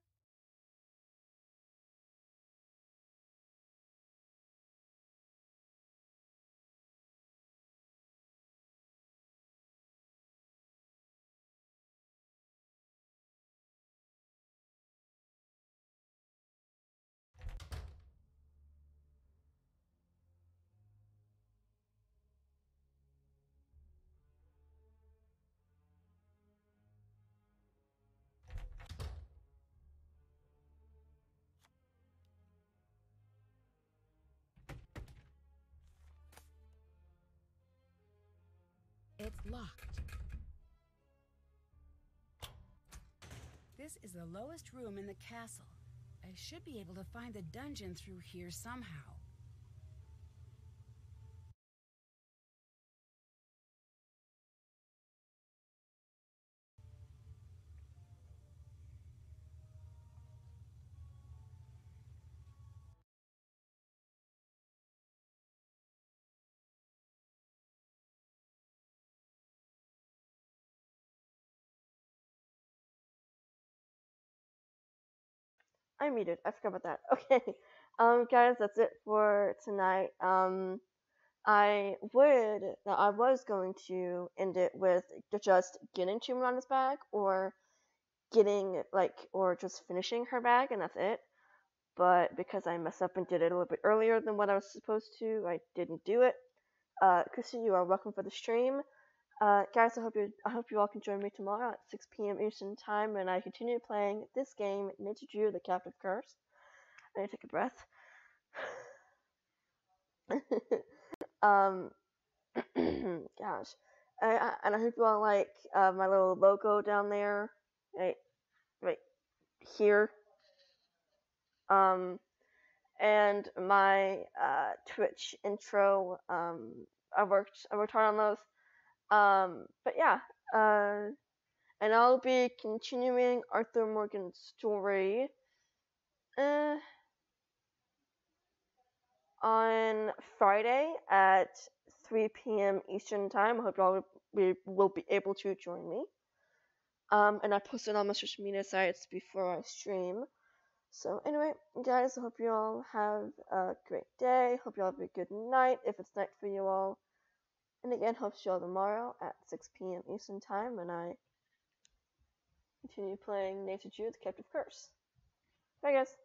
S3: It's locked. This is the lowest room in the castle. I should be able to find the dungeon through here somehow.
S1: I muted. I forgot about that. Okay. Guys, that's it for tonight. I was going to end it with just getting to Miranda's bag, or just finishing her bag, and that's it. But because I messed up and did it a little bit earlier than what I was supposed to, I didn't do it. Chrissy, you are welcome for the stream. Guys, I hope you all can join me tomorrow at 6 p.m. Eastern Time when I continue playing this game, Ninja Drew: The Captive Curse. I need to take a breath. Gosh. And I hope you all like my little logo down there, right here. And my Twitch intro. I worked hard on those. But yeah. And I'll be continuing Arthur Morgan's story. On Friday at 3 p.m. Eastern Time. I hope y'all will be able to join me. And I post it on my social media sites before I stream. So anyway, guys, I hope you all have a great day. Hope you all have a good night if it's night for you all. And again, hope to see you all tomorrow at 6 p.m. Eastern Time when I continue playing Ninja Drew: The Captive Curse. Bye, guys.